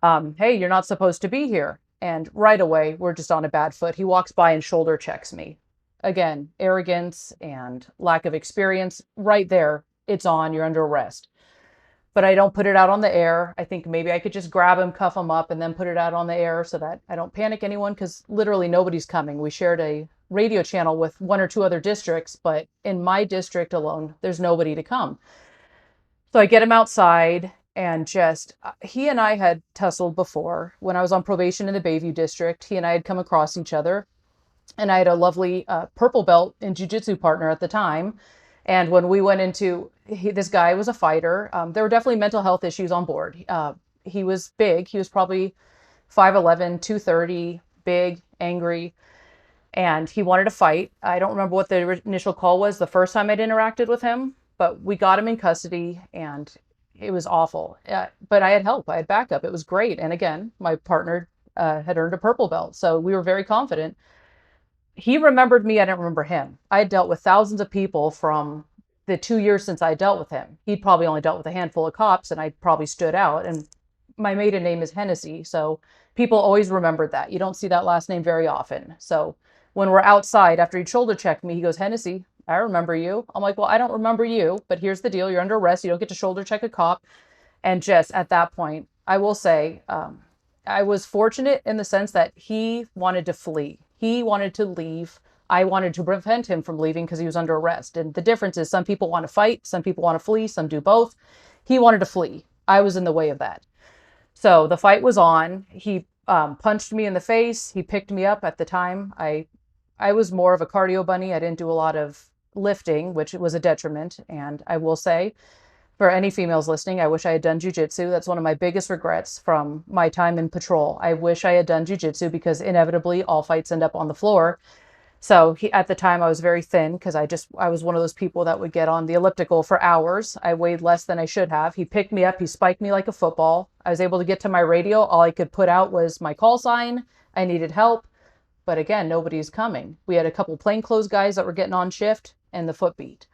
A: Hey, you're not supposed to be here. And right away, we're just on a bad foot. He walks by and shoulder checks me. Again, arrogance and lack of experience. Right there, it's on. You're under arrest. But I don't put it out on the air. I think maybe I could just grab him, cuff him up, and then put it out on the air so that I don't panic anyone, because literally nobody's coming. We shared a radio channel with one or two other districts, but in my district alone, there's nobody to come. So I get him outside, and he and I had tussled before. When I was on probation in the Bayview district, he and I had come across each other, and I had a lovely purple belt and jiu-jitsu partner at the time. And when we went this guy was a fighter. There were definitely mental health issues on board. He was big. He was probably 5'11", 230, big, angry, and he wanted to fight. I don't remember what the initial call was the first time I'd interacted with him, but we got him in custody, and it was awful. But I had help. I had backup. It was great. And again, my partner had earned a purple belt, so we were very confident. He remembered me. I didn't remember him. I had dealt with thousands of people from the 2 years since I dealt with him. He'd probably only dealt with a handful of cops, and I probably stood out. And my maiden name is Hennessy, so people always remembered that. You don't see that last name very often. So when we're outside, after he'd shoulder checked me, he goes, Hennessy, I remember you. I'm like, well, I don't remember you, but here's the deal. You're under arrest. You don't get to shoulder check a cop. And just at that point, I will say, I was fortunate in the sense that he wanted to flee. He wanted to leave. I wanted to prevent him from leaving because he was under arrest. And the difference is some people want to fight, some people want to flee, some do both. He wanted to flee. I was in the way of that. So the fight was on. He punched me in the face. He picked me up at the time. I was more of a cardio bunny. I didn't do a lot of lifting, which was a detriment. And I will say, for any females listening, I wish I had done jujitsu. That's one of my biggest regrets from my time in patrol. I wish I had done jujitsu because inevitably all fights end up on the floor. So at the time I was very thin because I was one of those people that would get on the elliptical for hours. I weighed less than I should have. He picked me up. He spiked me like a football. I was able to get to my radio. All I could put out was my call sign. I needed help. But again, nobody's coming. We had a couple plainclothes guys that were getting on shift and the foot beat.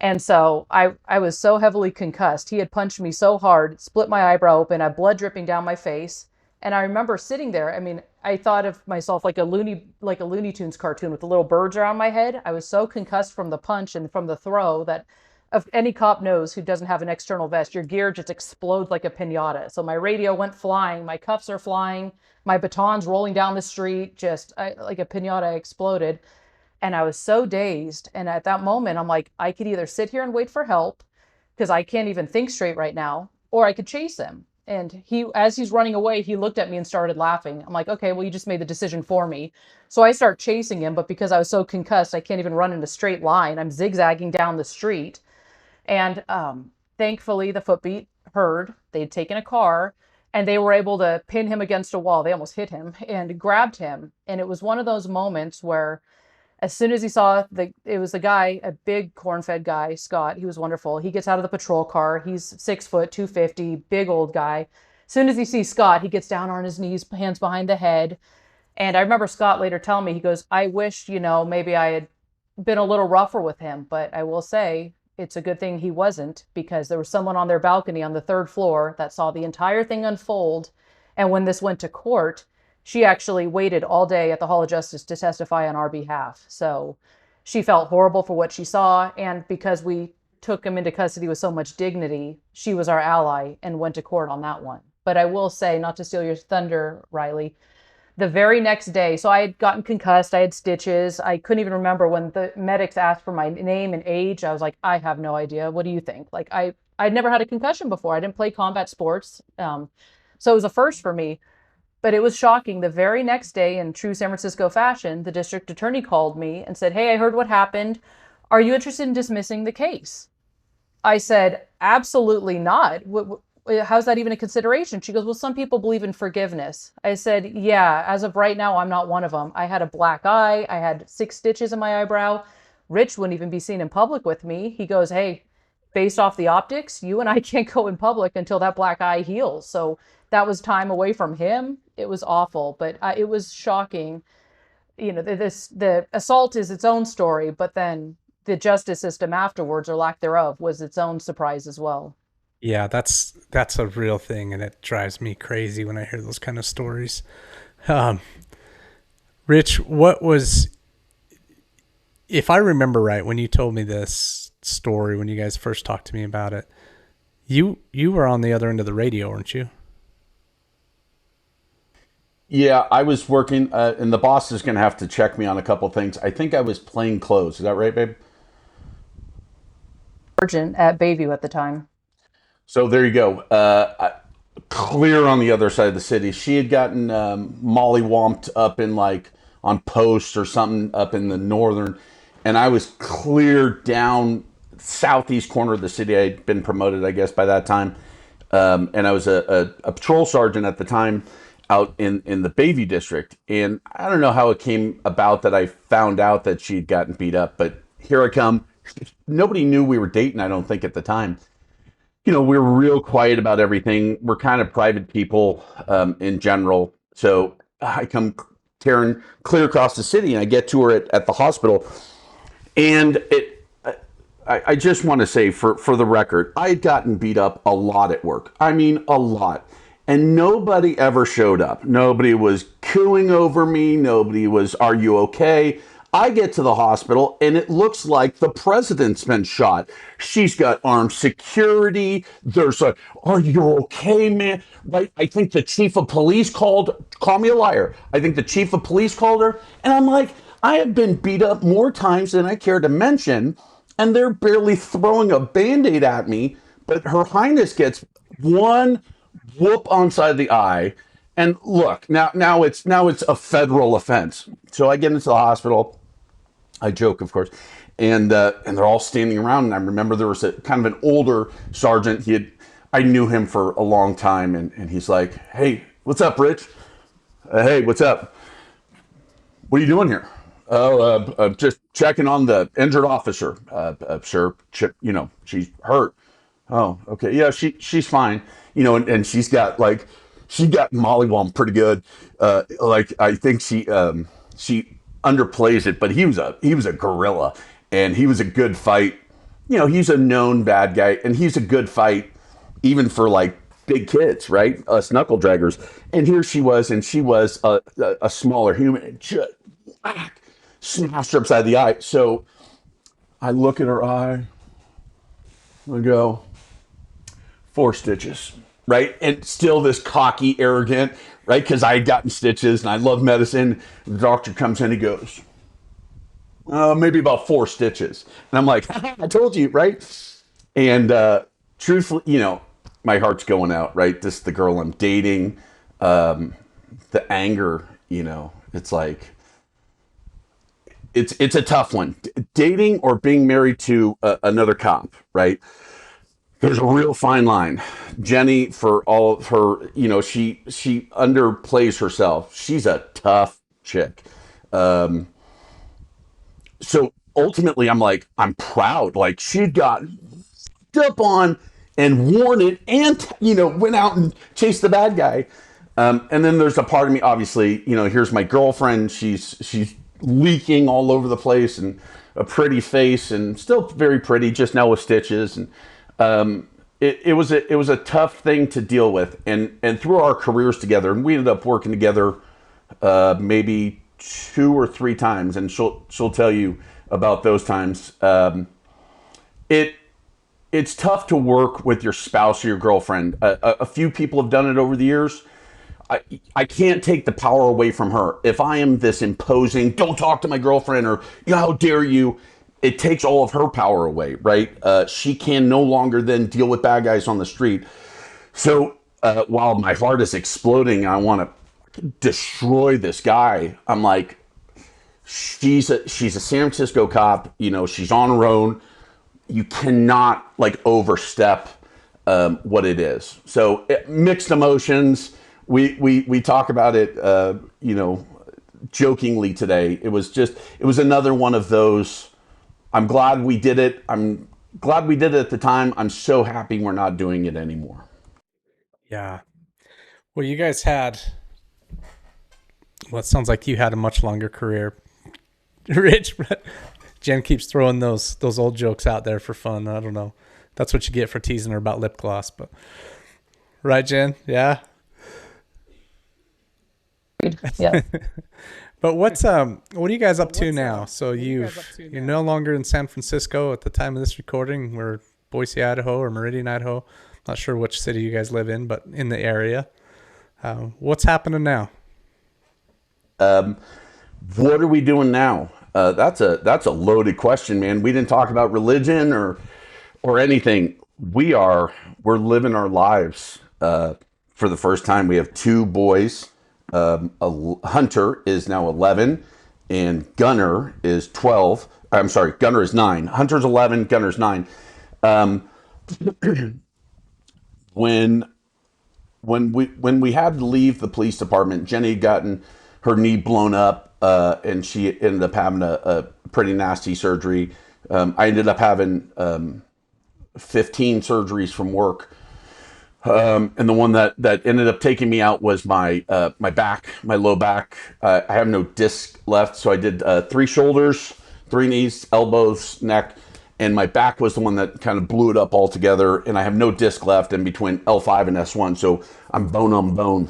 A: And so I was so heavily concussed. He had punched me so hard, split my eyebrow open, I had blood dripping down my face. And I remember sitting there. I mean, I thought of myself like a Looney Tunes cartoon with the little birds around my head. I was so concussed from the punch and from the throw that if any cop knows who doesn't have an external vest, your gear just explodes like a piñata. So my radio went flying, my cuffs are flying, my baton's rolling down the street, like a piñata exploded. And I was so dazed. And at that moment, I'm like, I could either sit here and wait for help because I can't even think straight right now, or I could chase him. And as he's running away, he looked at me and started laughing. I'm like, okay, well, you just made the decision for me. So I start chasing him, but because I was so concussed, I can't even run in a straight line. I'm zigzagging down the street. And thankfully, the footbeat heard. They'd taken a car, and they were able to pin him against a wall. They almost hit him and grabbed him. And it was one of those moments where as soon as he saw it was the guy, a big corn-fed guy, Scott. He was wonderful. He gets out of the patrol car. He's 6 foot, 250, big old guy. As soon as he sees Scott, he gets down on his knees, hands behind the head. And I remember Scott later telling me, he goes, I wish, maybe I had been a little rougher with him. But I will say it's a good thing he wasn't, because there was someone on their balcony on the 3rd floor that saw the entire thing unfold. And when this went to court, she actually waited all day at the Hall of Justice to testify on our behalf. So she felt horrible for what she saw. And because we took him into custody with so much dignity, she was our ally and went to court on that one. But I will say, not to steal your thunder, Riley, the very next day, so I had gotten concussed, I had stitches. I couldn't even remember when the medics asked for my name and age. I was like, I have no idea. What do you think? Like, I'd never had a concussion before. I didn't play combat sports. So it was a first for me. But it was shocking. The very next day, in true San Francisco fashion, the district attorney called me and said, hey, I heard what happened. Are you interested in dismissing the case? I said, absolutely not. How's that even a consideration? She goes, well, some people believe in forgiveness. I said, yeah, as of right now, I'm not one of them. I had a black eye. I had 6 stitches in my eyebrow. Rich wouldn't even be seen in public with me. He goes, hey, based off the optics, you and I can't go in public until that black eye heals. So that was time away from him. It was awful, but it was shocking. The assault is its own story, but then the justice system afterwards, or lack thereof, was its own surprise as well.
B: Yeah, that's a real thing, and it drives me crazy when I hear those kind of stories. Rich, if I remember right, when you told me this story, when you guys first talked to me about it, you were on the other end of the radio, weren't you?
C: Yeah, I was working, and the boss is going to have to check me on a couple things. I think I was plain clothes. Is that right, babe?
A: Urgent at Bayview at the time.
C: So there you go. Clear on the other side of the city. She had gotten mollywomped up in on Post or something up in the northern, and I was clear down southeast corner of the city. I had been promoted, I guess, by that time, and I was a patrol sergeant at the time out in the Bayview district. And I don't know how it came about that I found out that she'd gotten beat up, but here I come. Nobody knew we were dating, I don't think, at the time. We were real quiet about everything. We're kind of private people in general. So I come tearing clear across the city, and I get to her at the hospital. And I just want to say, for the record, I had gotten beat up a lot at work. I mean, a lot. And nobody ever showed up. Nobody was cooing over me. Nobody was, are you okay? I get to the hospital and it looks like the president's been shot. She's got armed security. There's a, are you okay, man? Right? I think the chief of police call me a liar. I think the chief of police called her. And I'm like, I have been beat up more times than I care to mention. And they're barely throwing a Band-Aid at me. But Her Highness gets one whoop on side of the eye. And look, now it's a federal offense. So I get into the hospital. I joke, of course, and they're all standing around. And I remember there was a kind of an older sergeant. I knew him for a long time, and he's like, "Hey, what's up, Rich? Hey, what's up? What are you doing here?" "Oh, just checking on the injured officer. Sir, she's hurt." "Oh, okay, yeah, she's fine. And she got mollywomped pretty good. Like I think she underplays it, but he was a gorilla, and he was a good fight. He's a known bad guy, and he's a good fight, even for like big kids, right? Us knuckle draggers. And here she was, and she was a smaller human, and just whack, smashed her upside the eye. So I look at her eye, I go, 4 stitches, right? And still this cocky, arrogant, right? Because I had gotten stitches and I love medicine. The doctor comes in, he goes, maybe about 4 stitches. And I'm like, I told you, right? And truthfully, my heart's going out, right? This is the girl I'm dating. The anger, it's like, it's a tough one. Dating or being married to another cop, right? There's a real fine line. Jenny, for all of her, she underplays herself. She's a tough chick. So ultimately, I'm proud. Like, she got up on and worn it, and went out and chased the bad guy. And then there's a part of me, obviously, here's my girlfriend. She's leaking all over the place, and a pretty face, and still very pretty, just now with stitches. And it was a tough thing to deal with, and through our careers together, and we ended up working together maybe 2 or 3 times, and she'll tell you about those times. It's tough to work with your spouse or your girlfriend. A few people have done it over the years. I can't take the power away from her. If I am this imposing, don't talk to my girlfriend, or how dare you, it takes all of her power away, right? She can no longer then deal with bad guys on the street. So while my heart is exploding, I want to destroy this guy. I'm like, she's a San Francisco cop. She's on her own. You cannot overstep what it is. So mixed emotions. We talk about it, jokingly today. It was another one of those. I'm glad we did it. I'm glad we did it at the time. I'm so happy we're not doing it anymore.
B: Yeah. Well, you guys had, it sounds like you had a much longer career, Rich. Jen keeps throwing those old jokes out there for fun. I don't know. That's what you get for teasing her about lip gloss, but right, Jen? Yeah.
A: Yeah.
B: But what are you guys up to now? So you're no longer in San Francisco at the time of this recording. We're Boise, Idaho, or Meridian, Idaho. Not sure which city you guys live in, but in the area. What's happening now?
C: What are we doing now? That's a loaded question, man. We didn't talk about religion or anything. We're living our lives for the first time. We have 2 boys. Hunter is now 11, and Gunner is 12. I'm sorry, Gunner is 9. Hunter's 11, Gunner's 9. When we had to leave the police department, Jenny had gotten her knee blown up, and she ended up having a pretty nasty surgery. I ended up having 15 surgeries from work. And the one that ended up taking me out was my back, my low back. I have no disc left, so I did 3 shoulders, 3 knees, elbows, neck, and my back was the one that kind of blew it up altogether. And I have no disc left in between L5 and S1, so I'm bone on bone.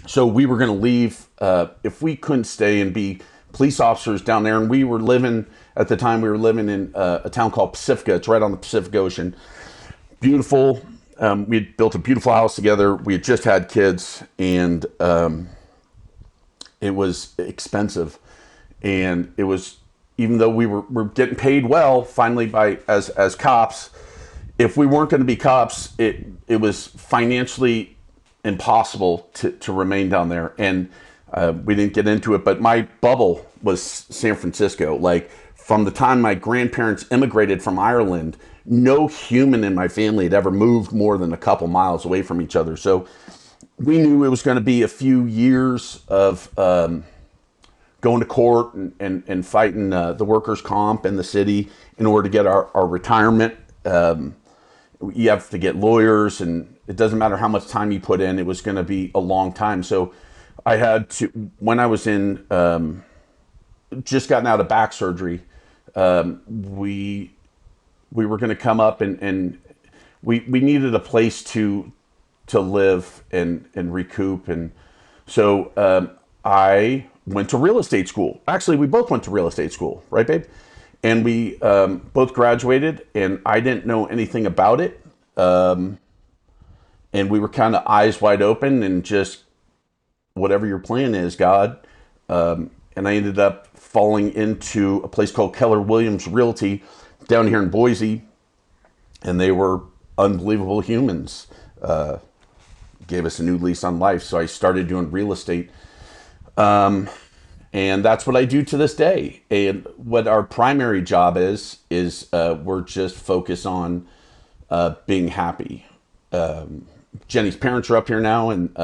C: So we were going to leave if we couldn't stay and be police officers down there. And we were living, at the time, we were living in a town called Pacifica. It's right on the Pacific Ocean. Beautiful. We had built a beautiful house together. We had just had kids, and it was expensive. And it was, even though we're getting paid well, finally, by as cops, if we weren't going to be cops, it was financially impossible to remain down there. And we didn't get into it, but my bubble was San Francisco. Like, from the time my grandparents immigrated from Ireland, no human in my family had ever moved more than a couple miles away from each other. So we knew it was going to be a few years of going to court and fighting the workers' comp in the city in order to get our retirement. You have to get lawyers, and it doesn't matter how much time you put in, it was going to be a long time. So I had to, when I was in, just gotten out of back surgery, we were going to come up and we needed a place to live and recoup. And so I went to real estate school. Actually, we both went to real estate school, right, babe? And we both graduated, and I didn't know anything about it. And we were kind of eyes wide open and just, whatever your plan is, God. And I ended up falling into a place called Keller Williams Realty down here in Boise. And they were unbelievable humans. Gave us a new lease on life. So I started doing real estate. And that's what I do to this day. And what our primary job is we're just focused on being happy. Jenny's parents are up here now, and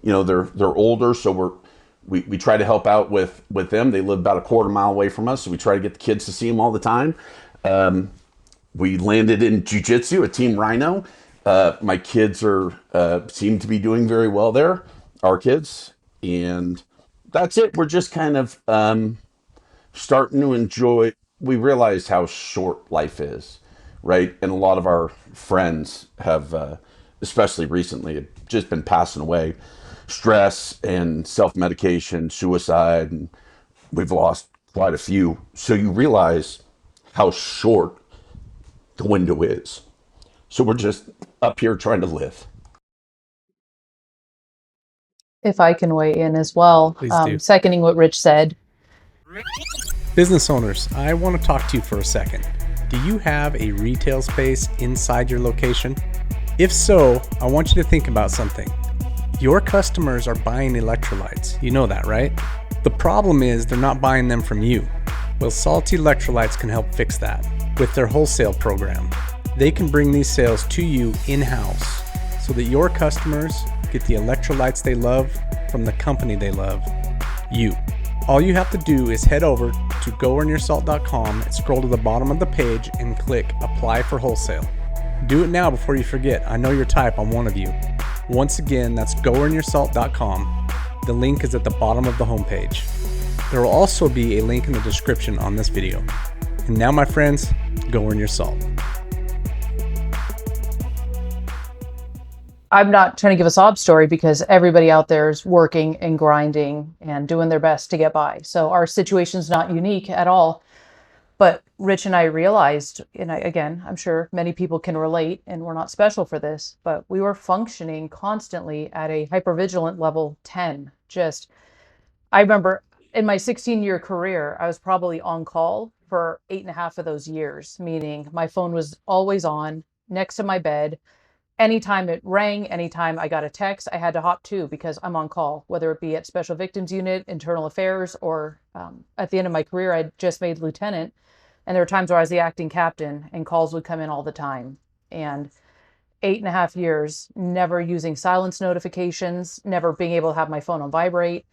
C: they're older, so we try to help out with them. They live about a quarter mile away from us, so we try to get the kids to see them all the time. We landed in jiu-jitsu at Team Rhino. My kids seem to be doing very well there, our kids, and that's it. We're just kind of starting to enjoy. We realize how short life is, right? And a lot of our friends have, especially recently, have just been passing away. Stress and self-medication, suicide, and we've lost quite a few. So you realize how short the window is. So we're just up here trying to live.
A: If I can weigh in as well,
B: Please do.
A: seconding what Rich said.
B: Business owners, I want to talk to you for a second. Do you have a retail space inside your location? If so, I want you to think about something. Your customers are buying electrolytes. You know that, right? The problem is they're not buying them from you. Well, Salty Electrolytes can help fix that with their wholesale program. They can bring these sales to you in-house so that your customers get the electrolytes they love from the company they love, you. All you have to do is head over to goearnyoursalt.com and scroll to the bottom of the page and click Apply for Wholesale. Do it now before you forget. I know your type, I'm one of you. Once again, that's goearnyoursalt.com. The link is at the bottom of the homepage. There will also be a link in the description on this video. And now, my friends, go earn your salt.
A: I'm not trying to give a sob story because everybody out there is working and grinding and doing their best to get by. So our situation's not unique at all. But Rich and I realized, and again, I'm sure many people can relate, and we're not special for this, but we were functioning constantly at a hypervigilant level 10. I remember in my 16-year career, I was probably on call for 8.5 of those years, meaning my phone was always on next to my bed. Anytime it rang, anytime I got a text, I had to hop to because I'm on call, whether it be at Special Victims Unit, Internal Affairs, or at the end of my career, I just made lieutenant. And there were times where I was the acting captain and calls would come in all the time. And 8.5 years, never using silence notifications, never being able to have my phone on vibrate.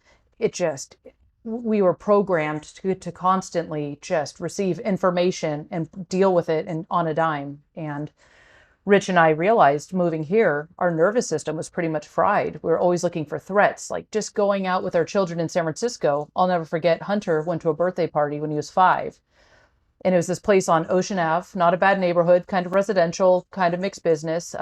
A: We were programmed to constantly just receive information and deal with it and on a dime. And Rich and I realized moving here, our nervous system was pretty much fried. We were always looking for threats, like just going out with our children in San Francisco. I'll never forget Hunter went to a birthday party when he was 5. And it was this place on Ocean Ave, not a bad neighborhood, kind of residential, kind of mixed business,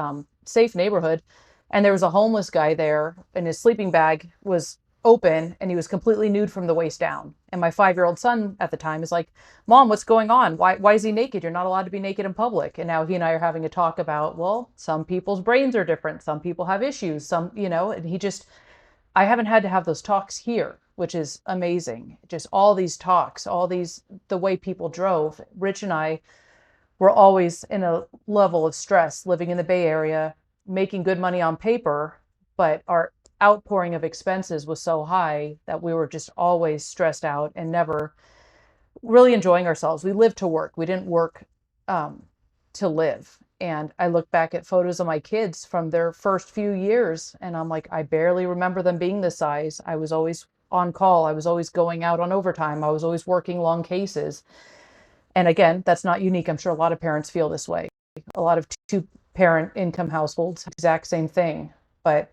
A: safe neighborhood. And there was a homeless guy there, and his sleeping bag was open, and he was completely nude from the waist down. And my 5-year-old son at the time is like, Mom, what's going on? Why is he naked? You're not allowed to be naked in public. And now he and I are having a talk about, well, some people's brains are different. Some people have issues. And I haven't had to have those talks here, which is amazing. Just all these talks, the way people drove. Rich and I were always in a level of stress living in the Bay Area, making good money on paper, but our outpouring of expenses was so high that we were just always stressed out and never really enjoying ourselves. We lived to work. We didn't work to live. And I look back at photos of my kids from their first few years, and I'm like, I barely remember them being this size. I was always on call. I was always going out on overtime. I was always working long cases. And again, that's not unique. I'm sure a lot of parents feel this way. A lot of two-parent income households, exact same thing. But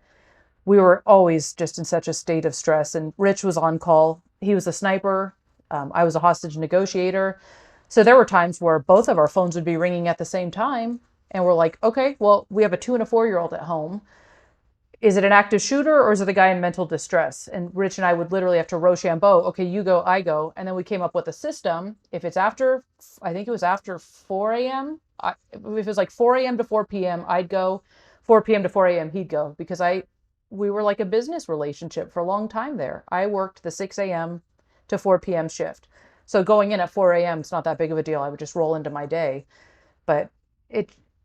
A: we were always just in such a state of stress. And Rich was on call. He was a sniper. I was a hostage negotiator. So there were times where both of our phones would be ringing at the same time. And we're like, okay, well, we have a 2 and a 4-year-old at home. Is it an active shooter or is it a guy in mental distress? And Rich and I would literally have to Rochambeau, okay, you go, I go. And then we came up with a system. If it's after, I think it was after 4 a.m. If it was like 4 a.m. to 4 p.m., I'd go. 4 p.m. to 4 a.m., he'd go. Because we were like a business relationship for a long time there. I worked the 6 a.m. to 4 p.m. shift. So going in at 4 a.m. is not that big of a deal. I would just roll into my day. But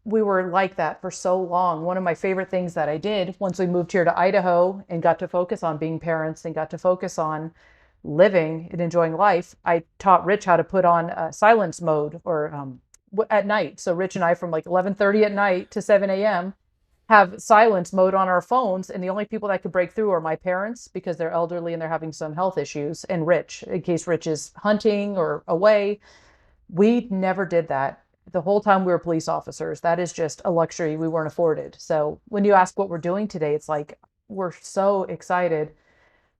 A: we were like that for so long. One of my favorite things that I did once we moved here to Idaho and got to focus on being parents and got to focus on living and enjoying life, I taught Rich how to put on silence mode or at night. So Rich and I, from like 11:30 at night to 7 a.m., have silence mode on our phones. And the only people that could break through are my parents because they're elderly and they're having some health issues, and Rich, in case Rich is hunting or away. We never did that the whole time we were police officers. That is just a luxury we weren't afforded. So when you ask what we're doing today, it's like, we're so excited.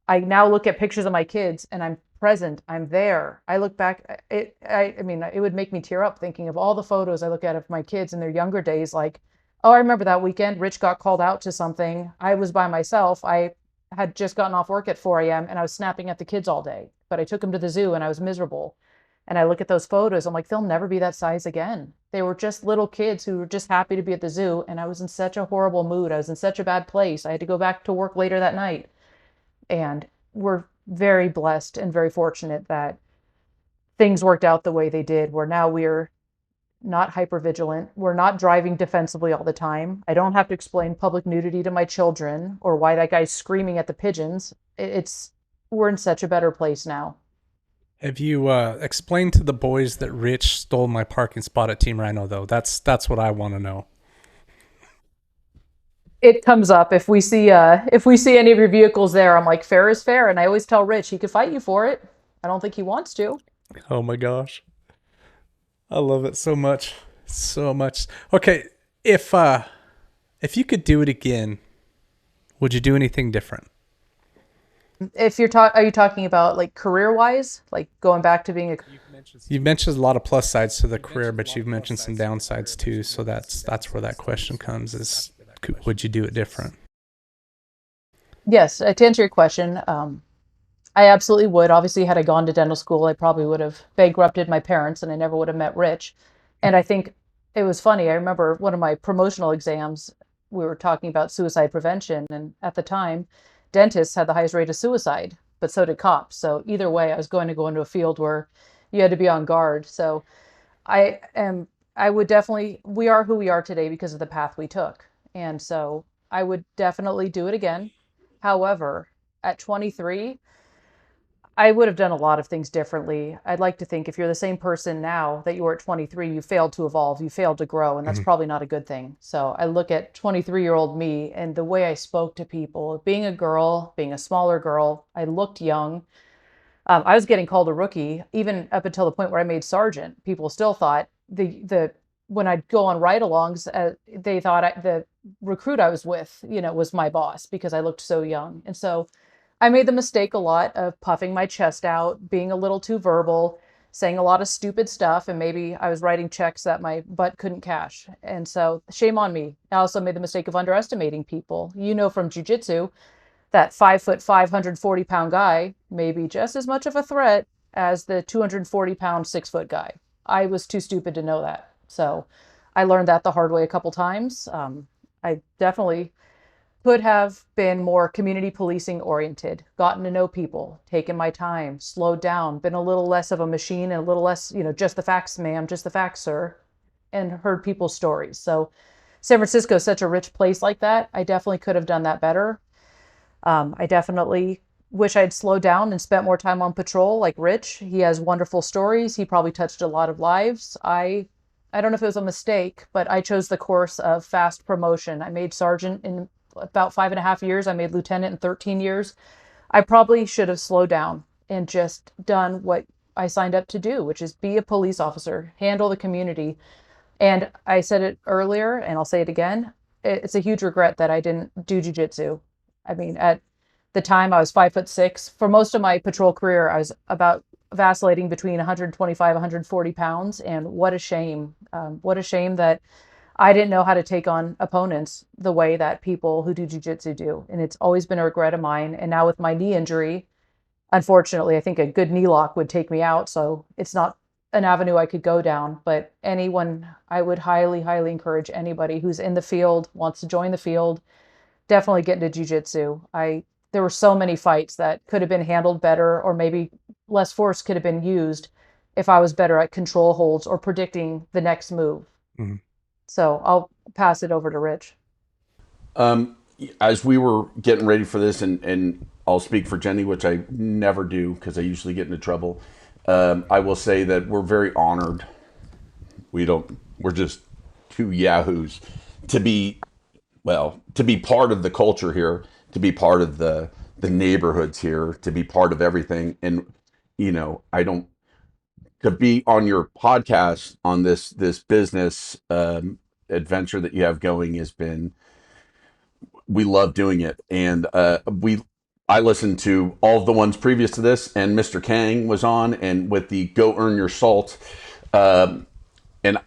A: I now look at pictures of my kids and I'm present. I'm there. I look back. I mean, it would make me tear up thinking of all the photos I look at of my kids in their younger days. Like, oh, I remember that weekend Rich got called out to something. I was by myself. I had just gotten off work at 4 a.m. and I was snapping at the kids all day, but I took them to the zoo and I was miserable. And I look at those photos, I'm like, they'll never be that size again. They were just little kids who were just happy to be at the zoo. And I was in such a horrible mood. I was in such a bad place. I had to go back to work later that night. And we're very blessed and very fortunate that things worked out the way they did, where now we're not hypervigilant. We're not driving defensively all the time. I don't have to explain public nudity to my children or why that guy's screaming at the pigeons. We're in such a better place now.
B: Have you explained to the boys that Rich stole my parking spot at Team Rhino, though? That's what I want to know.
A: It comes up if we see any of your vehicles there. I'm like, fair is fair, and I always tell Rich he could fight you for it. I don't think he wants to.
B: Oh my gosh, I love it so much, so much. Okay, if you could do it again, would you do anything different?
A: If are you talking about like career-wise, like going back to being a...
B: You've mentioned a lot of plus sides to the career, but you've mentioned some downsides too. So that's where that question comes: is would you do it different?
A: Yes, to answer your question, I absolutely would. Obviously, had I gone to dental school, I probably would have bankrupted my parents, and I never would have met Rich. And I think it was funny. I remember one of my promotional exams, we were talking about suicide prevention, and at the time, dentists had the highest rate of suicide, but so did cops. So either way, I was going to go into a field where you had to be on guard. So I would definitely, we are who we are today because of the path we took. And so I would definitely do it again. However, at 23, I would have done a lot of things differently. I'd like to think if you're the same person now that you were at 23, you failed to evolve, you failed to grow, and that's probably not a good thing. So I look at 23-year-old me and the way I spoke to people, being a girl, being a smaller girl, I looked young. I was getting called a rookie, even up until the point where I made sergeant. People still thought when I'd go on ride-alongs, they thought the recruit I was with, was my boss because I looked so young. And so I made the mistake a lot of puffing my chest out, being a little too verbal, saying a lot of stupid stuff, and maybe I was writing checks that my butt couldn't cash. And so shame on me. I also made the mistake of underestimating people. You know, from jujitsu, that 5'5", 140-pound guy may be just as much of a threat as the 240-pound, 6-foot guy. I was too stupid to know that. So I learned that the hard way a couple times. I definitely could have been more community policing oriented, gotten to know people, taken my time, slowed down, been a little less of a machine and a little less, just the facts, ma'am, just the facts, sir, and heard people's stories. So San Francisco is such a rich place like that. I definitely could have done that better. I definitely wish I'd slowed down and spent more time on patrol like Rich. He has wonderful stories. He probably touched a lot of lives. I don't know if it was a mistake, but I chose the course of fast promotion. I made sergeant in about 5.5 years. I made lieutenant in 13 years. I probably should have slowed down and just done what I signed up to do, which is be a police officer, handle the community. And I said it earlier, and I'll say it again. It's a huge regret that I didn't do jujitsu. I mean, at the time I was 5'6". For most of my patrol career, I was about vacillating between 125, 140 pounds. And what a shame. What a shame that I didn't know how to take on opponents the way that people who do jujitsu do. And it's always been a regret of mine. And now with my knee injury, unfortunately, I think a good knee lock would take me out. So it's not an avenue I could go down. But anyone, I would highly, highly encourage anybody who's in the field, wants to join the field, definitely get into jujitsu. There were so many fights that could have been handled better, or maybe less force could have been used if I was better at control holds or predicting the next move.
B: Mhm.
A: So I'll pass it over to Rich.
C: As we were getting ready for this, and I'll speak for Jenny, which I never do because I usually get into trouble. I will say that we're very honored. We're just two yahoos to be, to be part of the culture here, to be part of the neighborhoods here, to be part of everything. And, I don't, to be on your podcast on this business adventure that you have going has been, we love doing it. And I listened to all of the ones previous to this, and Mr. Kang was on, and with the Go Earn Your Salt. And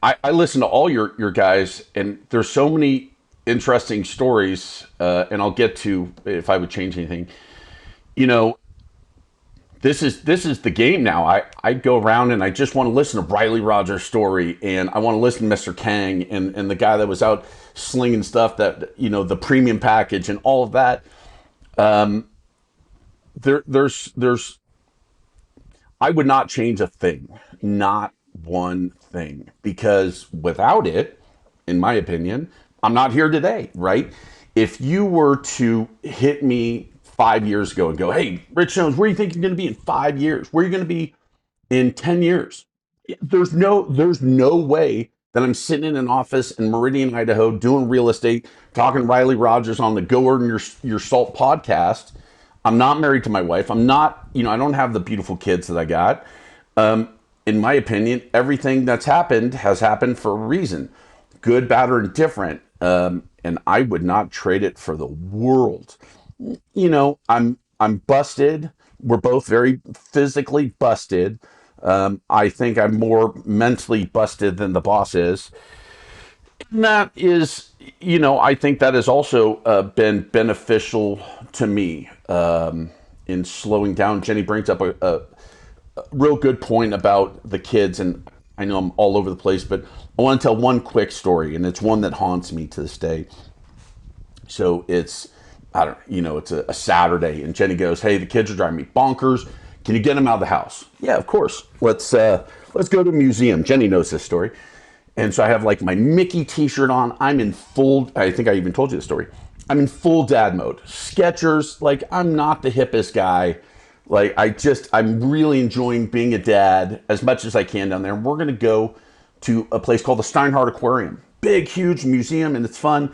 C: I listened to all your guys, and there's so many interesting stories, and I'll get to if I would change anything. This is the game now. I go around and I just want to listen to Riley Rogers' story, and I want to listen to Mr. Kang and the guy that was out slinging stuff, that the premium package and all of that. There's I would not change a thing, not one thing, because without it, in my opinion, I'm not here today, right? If you were to hit me 5 years ago and go, "Hey, Rich Jones, where do you think you're going to be in 5 years? Where are you going to be in 10 years?" There's no way that I'm sitting in an office in Meridian, Idaho, doing real estate, talking to Riley Rogers on the Go Earn Your Salt podcast. I'm not married to my wife. I'm not, I don't have the beautiful kids that I got. In my opinion, everything that's happened has happened for a reason, good, bad, or indifferent. And I would not trade it for the world. I'm busted. We're both very physically busted. I think I'm more mentally busted than the boss is. And that is, I think that has also been beneficial to me in slowing down. Jenny brings up a real good point about the kids, and I know I'm all over the place, but I want to tell one quick story, and it's one that haunts me to this day. So it's a Saturday, and Jenny goes, "Hey, the kids are driving me bonkers. Can you get them out of the house?" "Yeah, of course. Let's go to a museum." Jenny knows this story. And so I have like my Mickey t-shirt on. I think I even told you the story. I'm in full dad mode. Skechers, like I'm not the hippest guy. Like I'm really enjoying being a dad as much as I can down there. And we're going to go to a place called the Steinhardt Aquarium. Big, huge museum, and it's fun.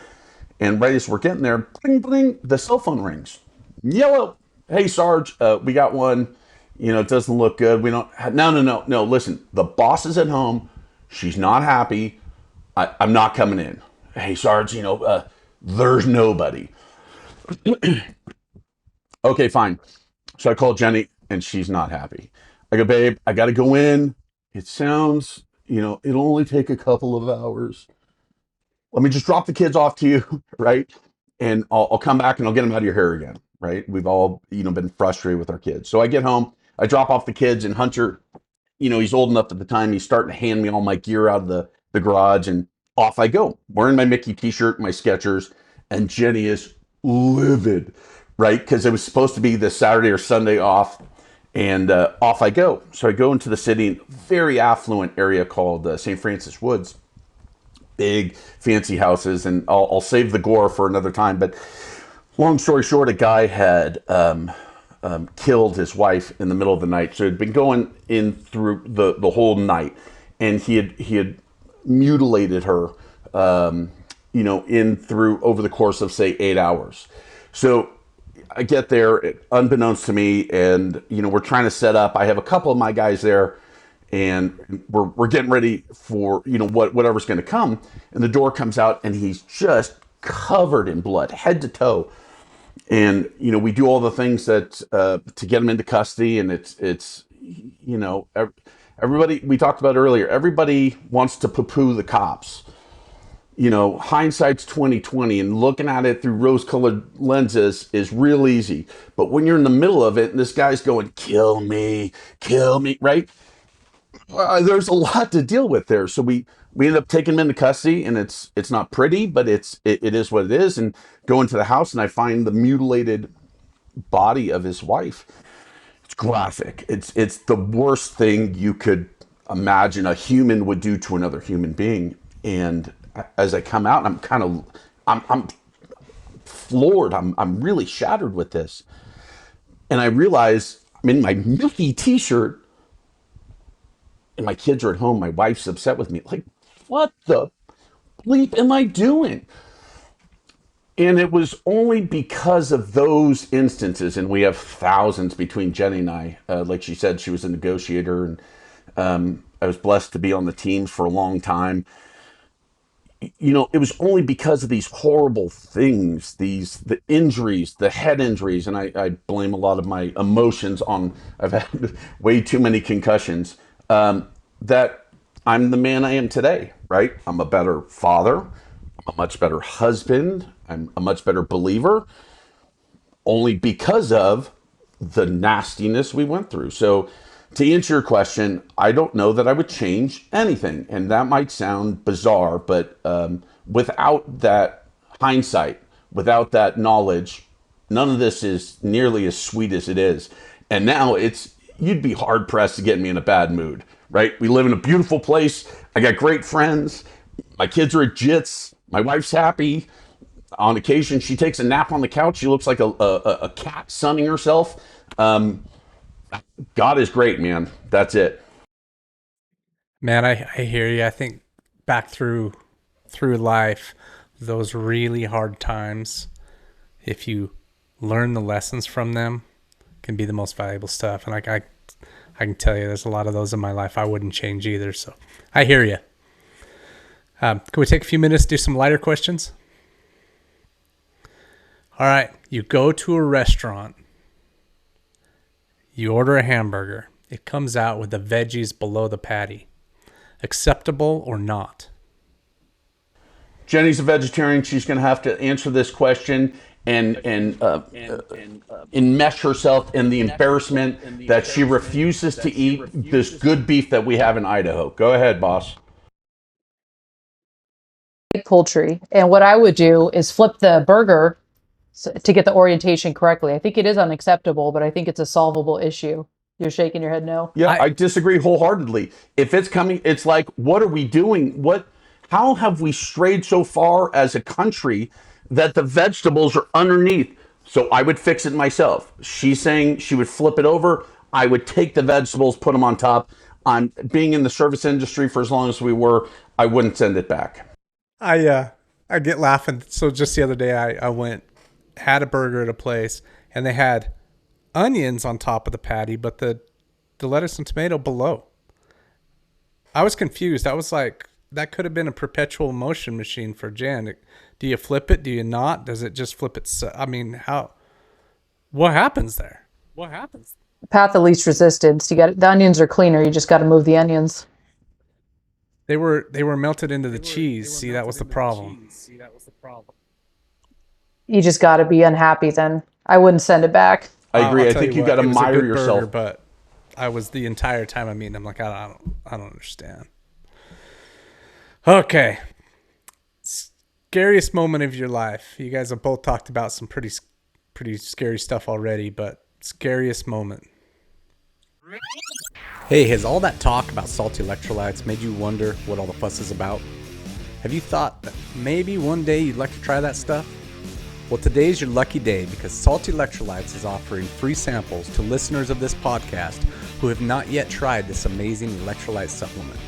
C: And right as we're getting there, bling, bling, the cell phone rings. Yellow. "Hey, Sarge, we got one. It doesn't look good. We don't, no, listen, the boss is at home. She's not happy. I'm not coming in." "Hey, Sarge, there's nobody." Okay, fine. So I call Jenny, and she's not happy. I go, "Babe, I got to go in. It sounds, it'll only take a couple of hours. Let me just drop the kids off to you, right? And I'll come back and I'll get them out of your hair again, right? We've all, been frustrated with our kids. So I get home, I drop off the kids, and Hunter, he's old enough at the time, he's starting to hand me all my gear out of the garage, and off I go, wearing my Mickey t-shirt, my Skechers, and Jenny is livid, right? Because it was supposed to be the Saturday or Sunday off, and off I go. So I go into the city, very affluent area called St. Francis Woods, big fancy houses, and I'll save the gore for another time. But long story short, a guy had killed his wife in the middle of the night. So he'd been going in through the whole night, and he had mutilated her, in through over the course of say 8 hours. So I get there, unbeknownst to me, and we're trying to set up. I have a couple of my guys there, and we're getting ready for whatever's going to come. And the door comes out, and he's just covered in blood, head to toe. And we do all the things that to get him into custody, and it's everybody we talked about earlier. Everybody wants to poo-poo the cops. Hindsight's 20/20, and looking at it through rose-colored lenses is real easy. But when you're in the middle of it, and this guy's going, kill me, right? There's a lot to deal with there. So we end up taking him into custody, and it's not pretty, but it is what it is. And go into the house, and I find the mutilated body of his wife. It's graphic. It's the worst thing you could imagine a human would do to another human being. And as I come out, I'm floored. I'm really shattered with this. And I realize I'm in my Mickey t-shirt, and my kids are at home. My wife's upset with me. Like, what the bleep am I doing? And it was only because of those instances, and we have thousands between Jenny and I. Like she said, she was a negotiator, and I was blessed to be on the teams for a long time. It was only because of these horrible things, the injuries, the head injuries, and I blame a lot of my emotions on, I've had way too many concussions, that I'm the man I am today, right? I'm a better father. I'm a much better husband. I'm a much better believer, only because of the nastiness we went through. So to answer your question, I don't know that I would change anything. And that might sound bizarre, but without that hindsight, without that knowledge, none of this is nearly as sweet as it is. And now you'd be hard pressed to get me in a bad mood, right? We live in a beautiful place. I got great friends. My kids are at JITS. My wife's happy. On occasion, she takes a nap on the couch. She looks like a cat sunning herself. God is great, man. That's it.
B: Man, I hear you. I think back through life, those really hard times, if you learn the lessons from them, can be the most valuable stuff. And I can tell you, there's a lot of those in my life I wouldn't change either. So I hear you. Can we take a few minutes to do some lighter questions? All right. You go to a restaurant. You order a hamburger. It comes out with the veggies below the patty. Acceptable or not?
C: Jenny's a vegetarian. She's going to have to answer this question and enmesh herself in the embarrassment that she refuses to eat this good beef that we have in Idaho. Go ahead, boss.
A: Poultry. And what I would do is flip the burger to get the orientation correctly. I think it is unacceptable, but I think it's a solvable issue. You're shaking your head no?
C: Yeah, I disagree wholeheartedly. If it's coming, it's like, what are we doing? How have we strayed so far as a country that the vegetables are underneath? So I would fix it myself. She's saying she would flip it over. I would take the vegetables, put them on top. I'm being in the service industry for as long as we were, I wouldn't send it back.
B: I get laughing. So just the other day, I had a burger at a place, and they had onions on top of the patty, but the lettuce and tomato below. I was confused. I was like, that could have been a perpetual motion machine for Jen. Do you flip it? Do you not? Does it just flip it? I mean, what happens there?
A: path of least resistance. The onions are cleaner. You just got to move the onions.
B: They were melted into the cheese. See, that was the problem.
A: You just got to be unhappy then. I wouldn't send it back.
C: I agree.
B: I'll
C: I
B: tell
C: think
B: you
C: you got
B: what,
C: to
B: it was a
C: mire
B: good
C: yourself.
B: burger, but I was the entire time I'm eating. I'm like, I don't understand. Okay, scariest moment of your life. You guys have both talked about some pretty scary stuff already, but scariest moment. Hey, has all that talk about salty electrolytes made you wonder what all the fuss is about? Have you thought that maybe one day you'd like to try that stuff? Well, today's your lucky day because Salty Electrolytes is offering free samples to listeners of this podcast who have not yet tried this amazing electrolyte supplement.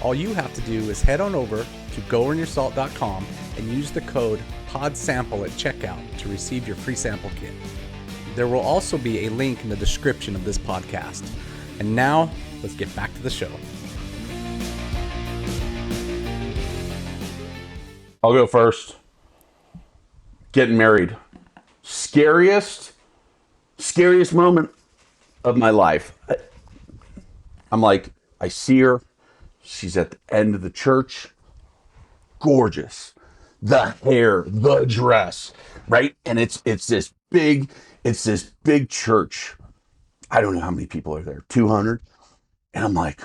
B: All you have to do is head on over to goearnyourSalt.com and use the code PODSAMPLE at checkout to receive your free sample kit. There will also be a link in the description of this podcast. And now, let's get back to the show.
C: I'll go first. Getting married. Scariest moment of my life. I'm like, I see her. She's at the end of the church. Gorgeous. The hair, the dress, right? And it's this big church. I don't know how many people are there. 200. And I'm like,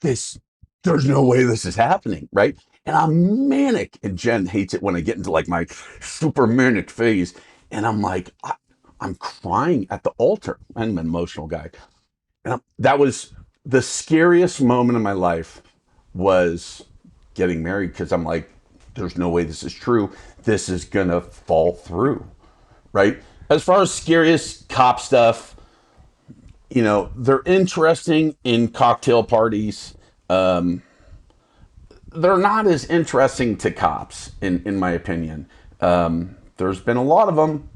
C: there's no way this is happening, right? And I'm manic. And Jen hates it when I get into like my super manic phase. And I'm like, I'm crying at the altar. I'm an emotional guy. And that was the scariest moment of my life, was getting married, because I'm like, there's no way this is true. This is going to fall through, right? As far as scariest cop stuff, they're interesting in cocktail parties. They're not as interesting to cops, in my opinion. There's been a lot of them.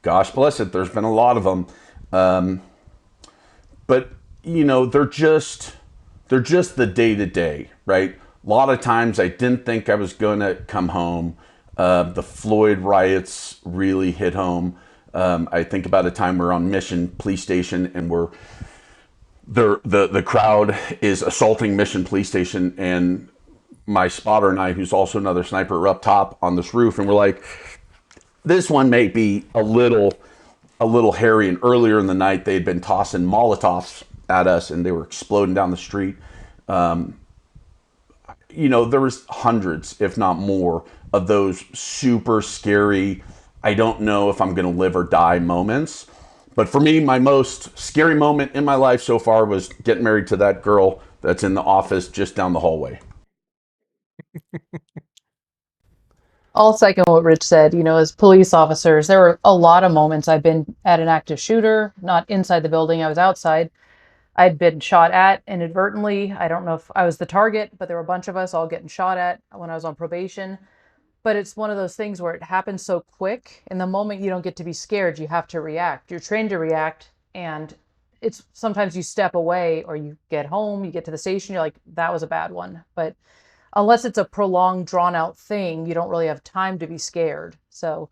C: Gosh bless it, there's been a lot of them. But they're just the day to day, right? A lot of times I didn't think I was going to come home. The Floyd riots really hit home. I think about a time we're on Mission Police Station, and the crowd is assaulting Mission Police Station, and my spotter and I, who's also another sniper, are up top on this roof, and we're like, this one may be a little hairy. And earlier in the night, they'd been tossing Molotovs at us, and they were exploding down the street. There was hundreds, if not more, of those super scary, I don't know if I'm going to live or die moments. But for me, my most scary moment in my life so far was getting married to that girl that's in the office just down the hallway.
A: I'll second what Rich said. As police officers, there were a lot of moments I've been at an active shooter, not inside the building, I was outside. I'd been shot at inadvertently. I don't know if I was the target, but there were a bunch of us all getting shot at when I was on probation. But it's one of those things where it happens so quick. In the moment, you don't get to be scared. You have to react. You're trained to react. And it's sometimes you step away, or you get home, you get to the station, you're like, that was a bad one. But unless it's a prolonged, drawn out thing, you don't really have time to be scared. So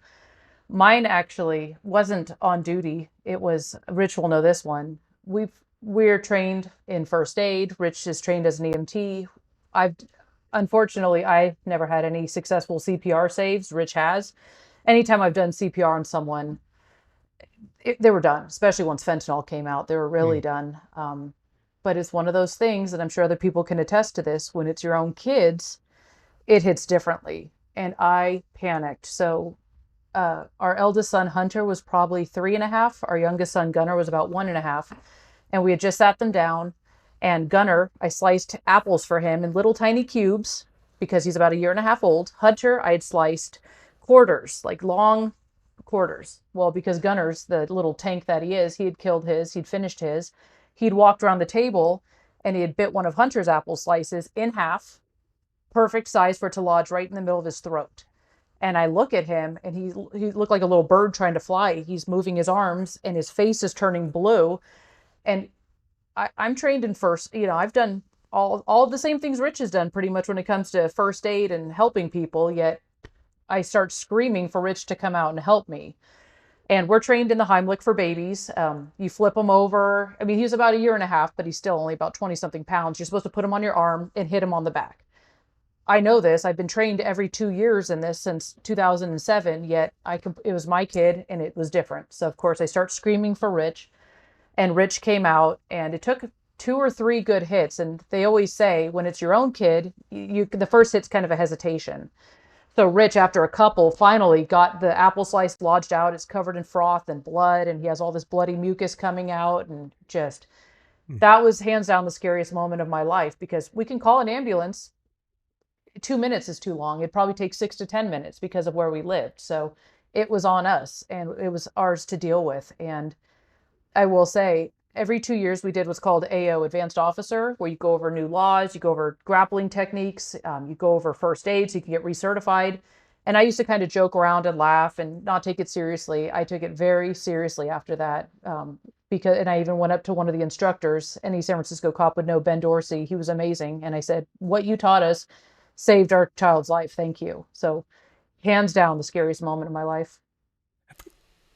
A: mine actually wasn't on duty. It was, Rich will know this one. We're trained in first aid. Rich is trained as an EMT. Unfortunately, I never had any successful CPR saves. Rich has. Anytime I've done CPR on someone, they were done, especially once fentanyl came out. They were really done. But it's one of those things, and I'm sure other people can attest to this, when it's your own kids, it hits differently. And I panicked. So our eldest son, Hunter, was probably 3.5. Our youngest son, Gunnar, was about 1.5. And we had just sat them down. And Gunnar, I sliced apples for him in little tiny cubes because he's about 1.5 years old. Hunter, I had sliced quarters, like long quarters. Well, because Gunnar's the little tank that he is, he had killed his, he'd finished his. He'd walked around the table and he had bit one of Hunter's apple slices in half, perfect size for it to lodge right in the middle of his throat. And I look at him, and he looked like a little bird trying to fly. He's moving his arms and his face is turning blue. And I'm trained in first, I've done all of the same things Rich has done pretty much when it comes to first aid and helping people, yet I start screaming for Rich to come out and help me. And we're trained in the Heimlich for babies. You flip him over. I mean, he's about a year and a half, but he's still only about 20 something pounds. You're supposed to put him on your arm and hit him on the back. I know this. I've been trained every 2 years in this since 2007, yet it was my kid and it was different. So, of course, I start screaming for Rich, and Rich came out, and it took 2 or 3 good hits. And they always say when it's your own kid, the first hit's kind of a hesitation. So Rich, after a couple, finally got the apple slice lodged out. It's covered in froth and blood, and he has all this bloody mucus coming out. And just, that was hands down the scariest moment of my life, because we can call an ambulance. 2 minutes is too long. It'd probably take 6 to 10 minutes because of where we lived. So it was on us, and it was ours to deal with. And I will say, every 2 years we did what's called AO, Advanced Officer, where you go over new laws, you go over grappling techniques, you go over first aid so you can get recertified. And I used to kind of joke around and laugh and not take it seriously. I took it very seriously after that, and I even went up to one of the instructors, any San Francisco cop would know, Ben Dorsey. He was amazing. And I said, what you taught us saved our child's life. Thank you. So hands down, the scariest moment of my life.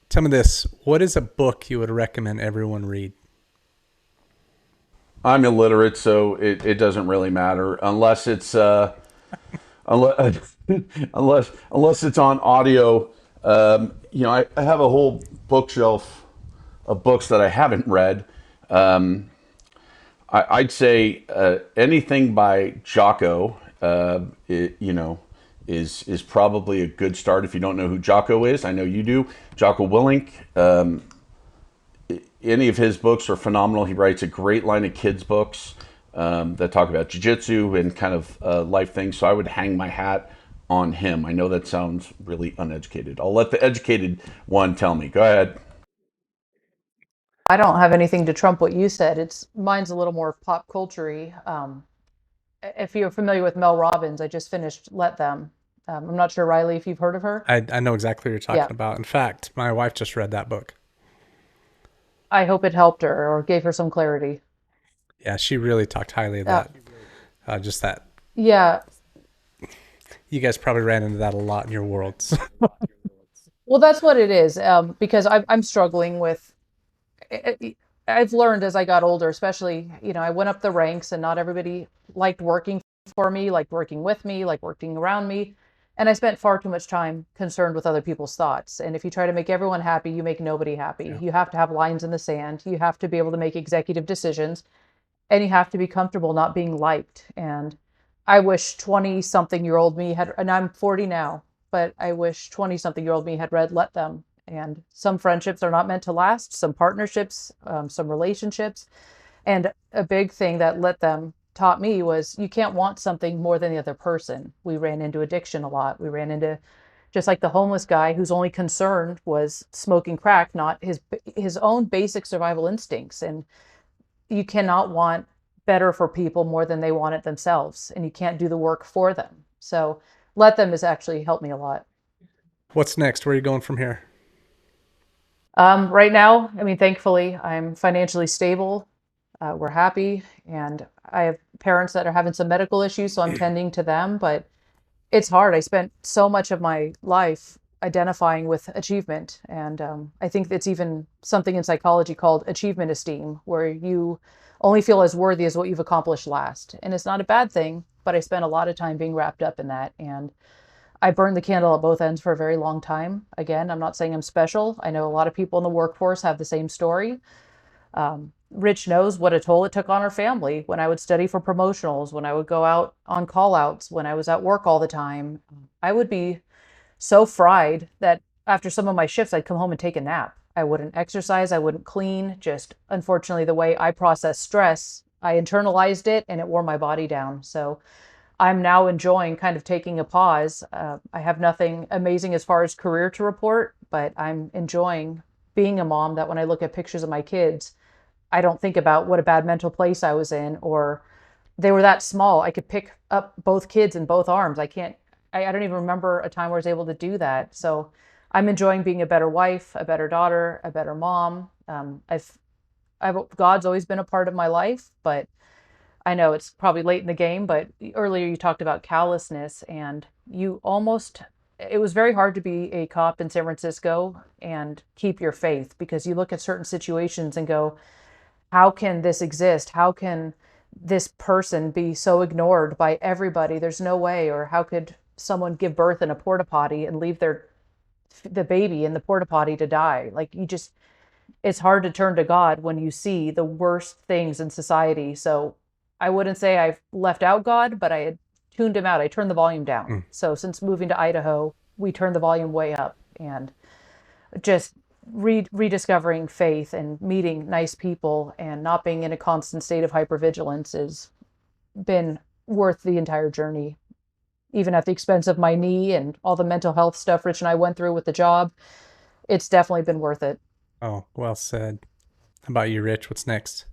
B: Tell me this. What is a book you would recommend everyone read?
C: I'm illiterate, so it doesn't really matter unless it's unless unless it's on audio. I have a whole bookshelf of books that I haven't read. I'd say anything by Jocko, is probably a good start. If you don't know who Jocko is, I know you do. Jocko Willink. Any of his books are phenomenal. He writes a great line of kids' books that talk about jiu-jitsu and kind of life things. So I would hang my hat on him. I know that sounds really uneducated. I'll let the educated one tell me. Go ahead.
A: I don't have anything to trump what you said. Mine's a little more pop culture-y. If you're familiar with Mel Robbins, I just finished Let Them. I'm not sure, Riley, if you've heard of her.
B: I know exactly what you're talking about. In fact, my wife just read that book.
A: I hope it helped her or gave her some clarity.
B: Yeah, she really talked highly of that. Just that.
A: Yeah.
B: You guys probably ran into that a lot in your worlds.
A: Well, that's what it is. Because I'm struggling with. I've learned as I got older, especially, I went up the ranks, and not everybody liked working for me, liked working with me, liked working around me. And I spent far too much time concerned with other people's thoughts. And if you try to make everyone happy, you make nobody happy. Yeah. You have to have lines in the sand. You have to be able to make executive decisions, and you have to be comfortable not being liked. And I wish 20-something-year-old me had, and I'm 40 now, but I wish 20-something-year-old me had read Let Them. And some friendships are not meant to last, some partnerships, some relationships. And a big thing that Let Them taught me was you can't want something more than the other person. We ran into addiction a lot. We ran into, just like the homeless guy whose only concern was smoking crack, not his own basic survival instincts. And you cannot want better for people more than they want it themselves, and you can't do the work for them. So Let Them has actually helped me a lot.
B: What's next? Where are you going from here?
A: Right now, thankfully, I'm financially stable. We're happy, and I have parents that are having some medical issues, so I'm tending to them, but it's hard. I spent so much of my life identifying with achievement, and I think it's even something in psychology called achievement esteem, where you only feel as worthy as what you've accomplished last. And it's not a bad thing, but I spent a lot of time being wrapped up in that, and I burned the candle at both ends for a very long time. Again, I'm not saying I'm special. I know a lot of people in the workforce have the same story. Rich knows what a toll it took on our family when I would study for promotionals, when I would go out on call outs, when I was at work all the time. I would be so fried that after some of my shifts, I'd come home and take a nap. I wouldn't exercise. I wouldn't clean. Just unfortunately, the way I process stress, I internalized it and it wore my body down. So I'm now enjoying kind of taking a pause. I have nothing amazing as far as career to report, but I'm enjoying being a mom that when I look at pictures of my kids, I don't think about what a bad mental place I was in, or they were that small. I could pick up both kids in both arms. I don't even remember a time where I was able to do that. So I'm enjoying being a better wife, a better daughter, a better mom. God's always been a part of my life, but I know it's probably late in the game, but earlier you talked about callousness, and you almost it was very hard to be a cop in San Francisco and keep your faith, because you look at certain situations and go, how can this exist? How can this person be so ignored by everybody? There's no way. Or how could someone give birth in a porta potty and leave the baby in the porta potty to die? Like, you just, it's hard to turn to God when you see the worst things in society. So I wouldn't say I've left out God, but I had tuned him out. I turned the volume down. So since moving to Idaho, we turned the volume way up, and just rediscovering faith and meeting nice people and not being in a constant state of hypervigilance has been worth the entire journey, even at the expense of my knee and all the mental health stuff Rich and I went through with the job. It's definitely been worth it.
B: Oh, well said. How about you, Rich? What's next?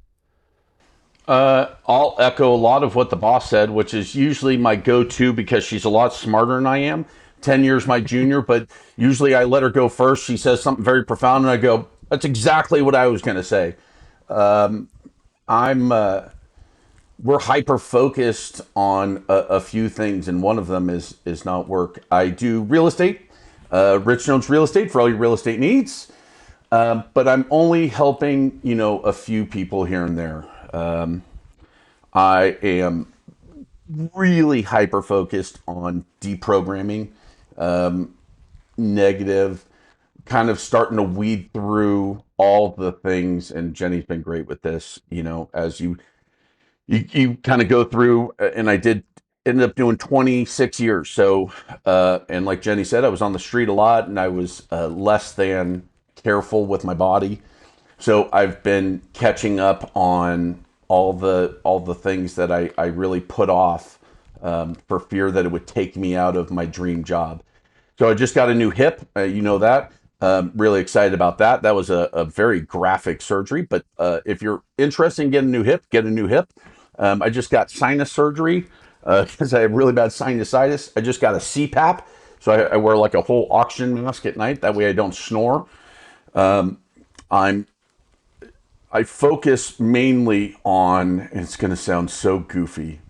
C: I'll echo a lot of what the boss said, which is usually my go-to because she's a lot smarter than I am. 10 years my junior, but usually I let her go first. She says something very profound, and I go, that's exactly what I was going to say. We're hyper focused on a few things, and one of them is not work. I do real estate. Rich Jones Real Estate for all your real estate needs. But I'm only helping, a few people here and there. I am really hyper focused on deprogramming negative, kind of starting to weed through all the things. And Jenny's been great with this, as you kind of go through, and I ended up doing 26 years. So, and like Jenny said, I was on the street a lot, and I was less than careful with my body. So I've been catching up on all the things that I really put off for fear that it would take me out of my dream job. So I just got a new hip, that. Really excited about that. That was a very graphic surgery, but if you're interested in getting a new hip, get a new hip. I just got sinus surgery because I have really bad sinusitis. I just got a CPAP, so I wear like a whole oxygen mask at night. That way I don't snore. I focus mainly on, and it's going to sound so goofy,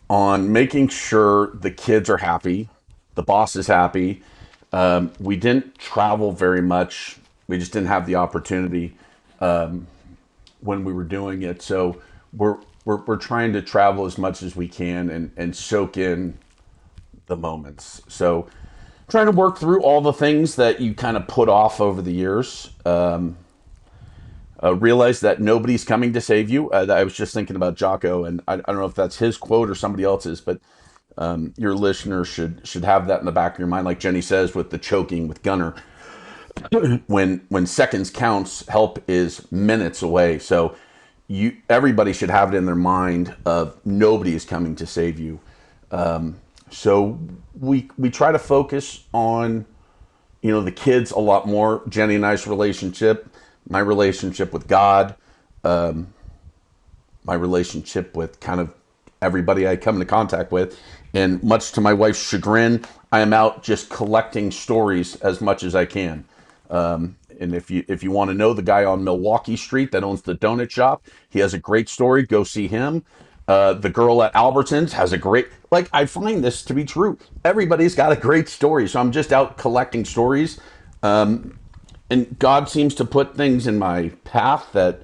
C: on making sure the kids are happy, the boss is happy. We didn't travel very much. We just didn't have the opportunity when we were doing it. So we're trying to travel as much as we can and soak in the moments. So trying to work through all the things that you kind of put off over the years. Realize that nobody's coming to save you. I was just thinking about Jocko, and I don't know if that's his quote or somebody else's, but your listeners should have that in the back of your mind, like Jenny says with the choking with Gunner. when seconds counts, help is minutes away. So everybody should have it in their mind of nobody is coming to save you. So we try to focus on the kids a lot more. Jenny and I's relationship, my relationship with God, my relationship with kind of everybody I come into contact with. And much to my wife's chagrin, I am out just collecting stories as much as I can. And if you want to know the guy on Milwaukee Street that owns the donut shop, he has a great story. Go see him. The girl at Albertsons has a great, I find this to be true. Everybody's got a great story. So I'm just out collecting stories. And God seems to put things in my path that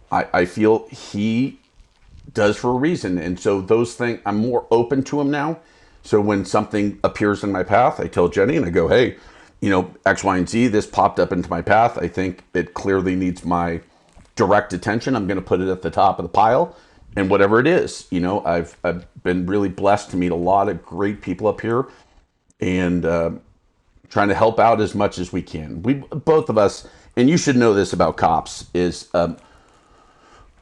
C: I feel he does for a reason. And so those things, I'm more open to him now. So when something appears in my path, I tell Jenny and I go, hey, X, Y, and Z, this popped up into my path. I think it clearly needs my direct attention. I'm going to put it at the top of the pile. And whatever it is, I've been really blessed to meet a lot of great people up here, and trying to help out as much as we can. We both of us, and you should know this about cops, is I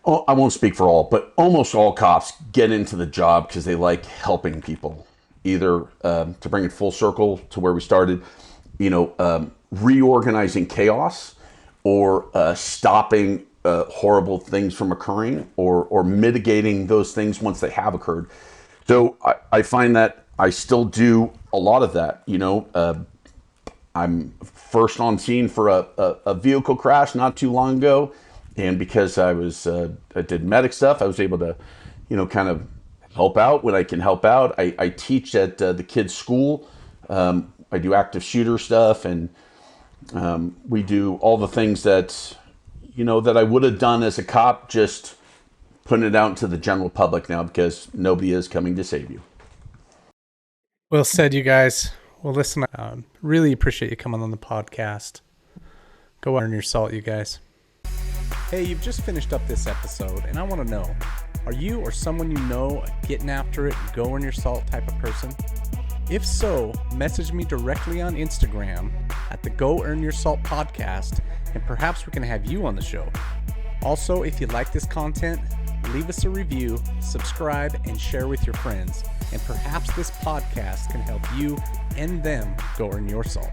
C: won't speak for all, but almost all cops get into the job because they like helping people. Either to bring it full circle to where we started, reorganizing chaos, or stopping horrible things from occurring, or mitigating those things once they have occurred. So I find that I still do a lot of that. I'm first on scene for a vehicle crash not too long ago, and because I did medic stuff, I was able to, kind of help out when I can help out. I teach at the kids' school. I do active shooter stuff, and we do all the things that, that I would have done as a cop, just putting it out to the general public now because nobody is coming to save you.
B: Well said, you guys. Well, listen, really appreciate you coming on the podcast. Go earn your salt, you guys. Hey, you've just finished up this episode, and I want to know, are you or someone you know a getting after it, go earn your salt type of person? If so, message me directly on Instagram at the Go Earn Your Salt podcast, and perhaps we can have you on the show. Also, if you like this content, leave us a review, subscribe, and share with your friends. And perhaps this podcast can help you and them go earn your salt.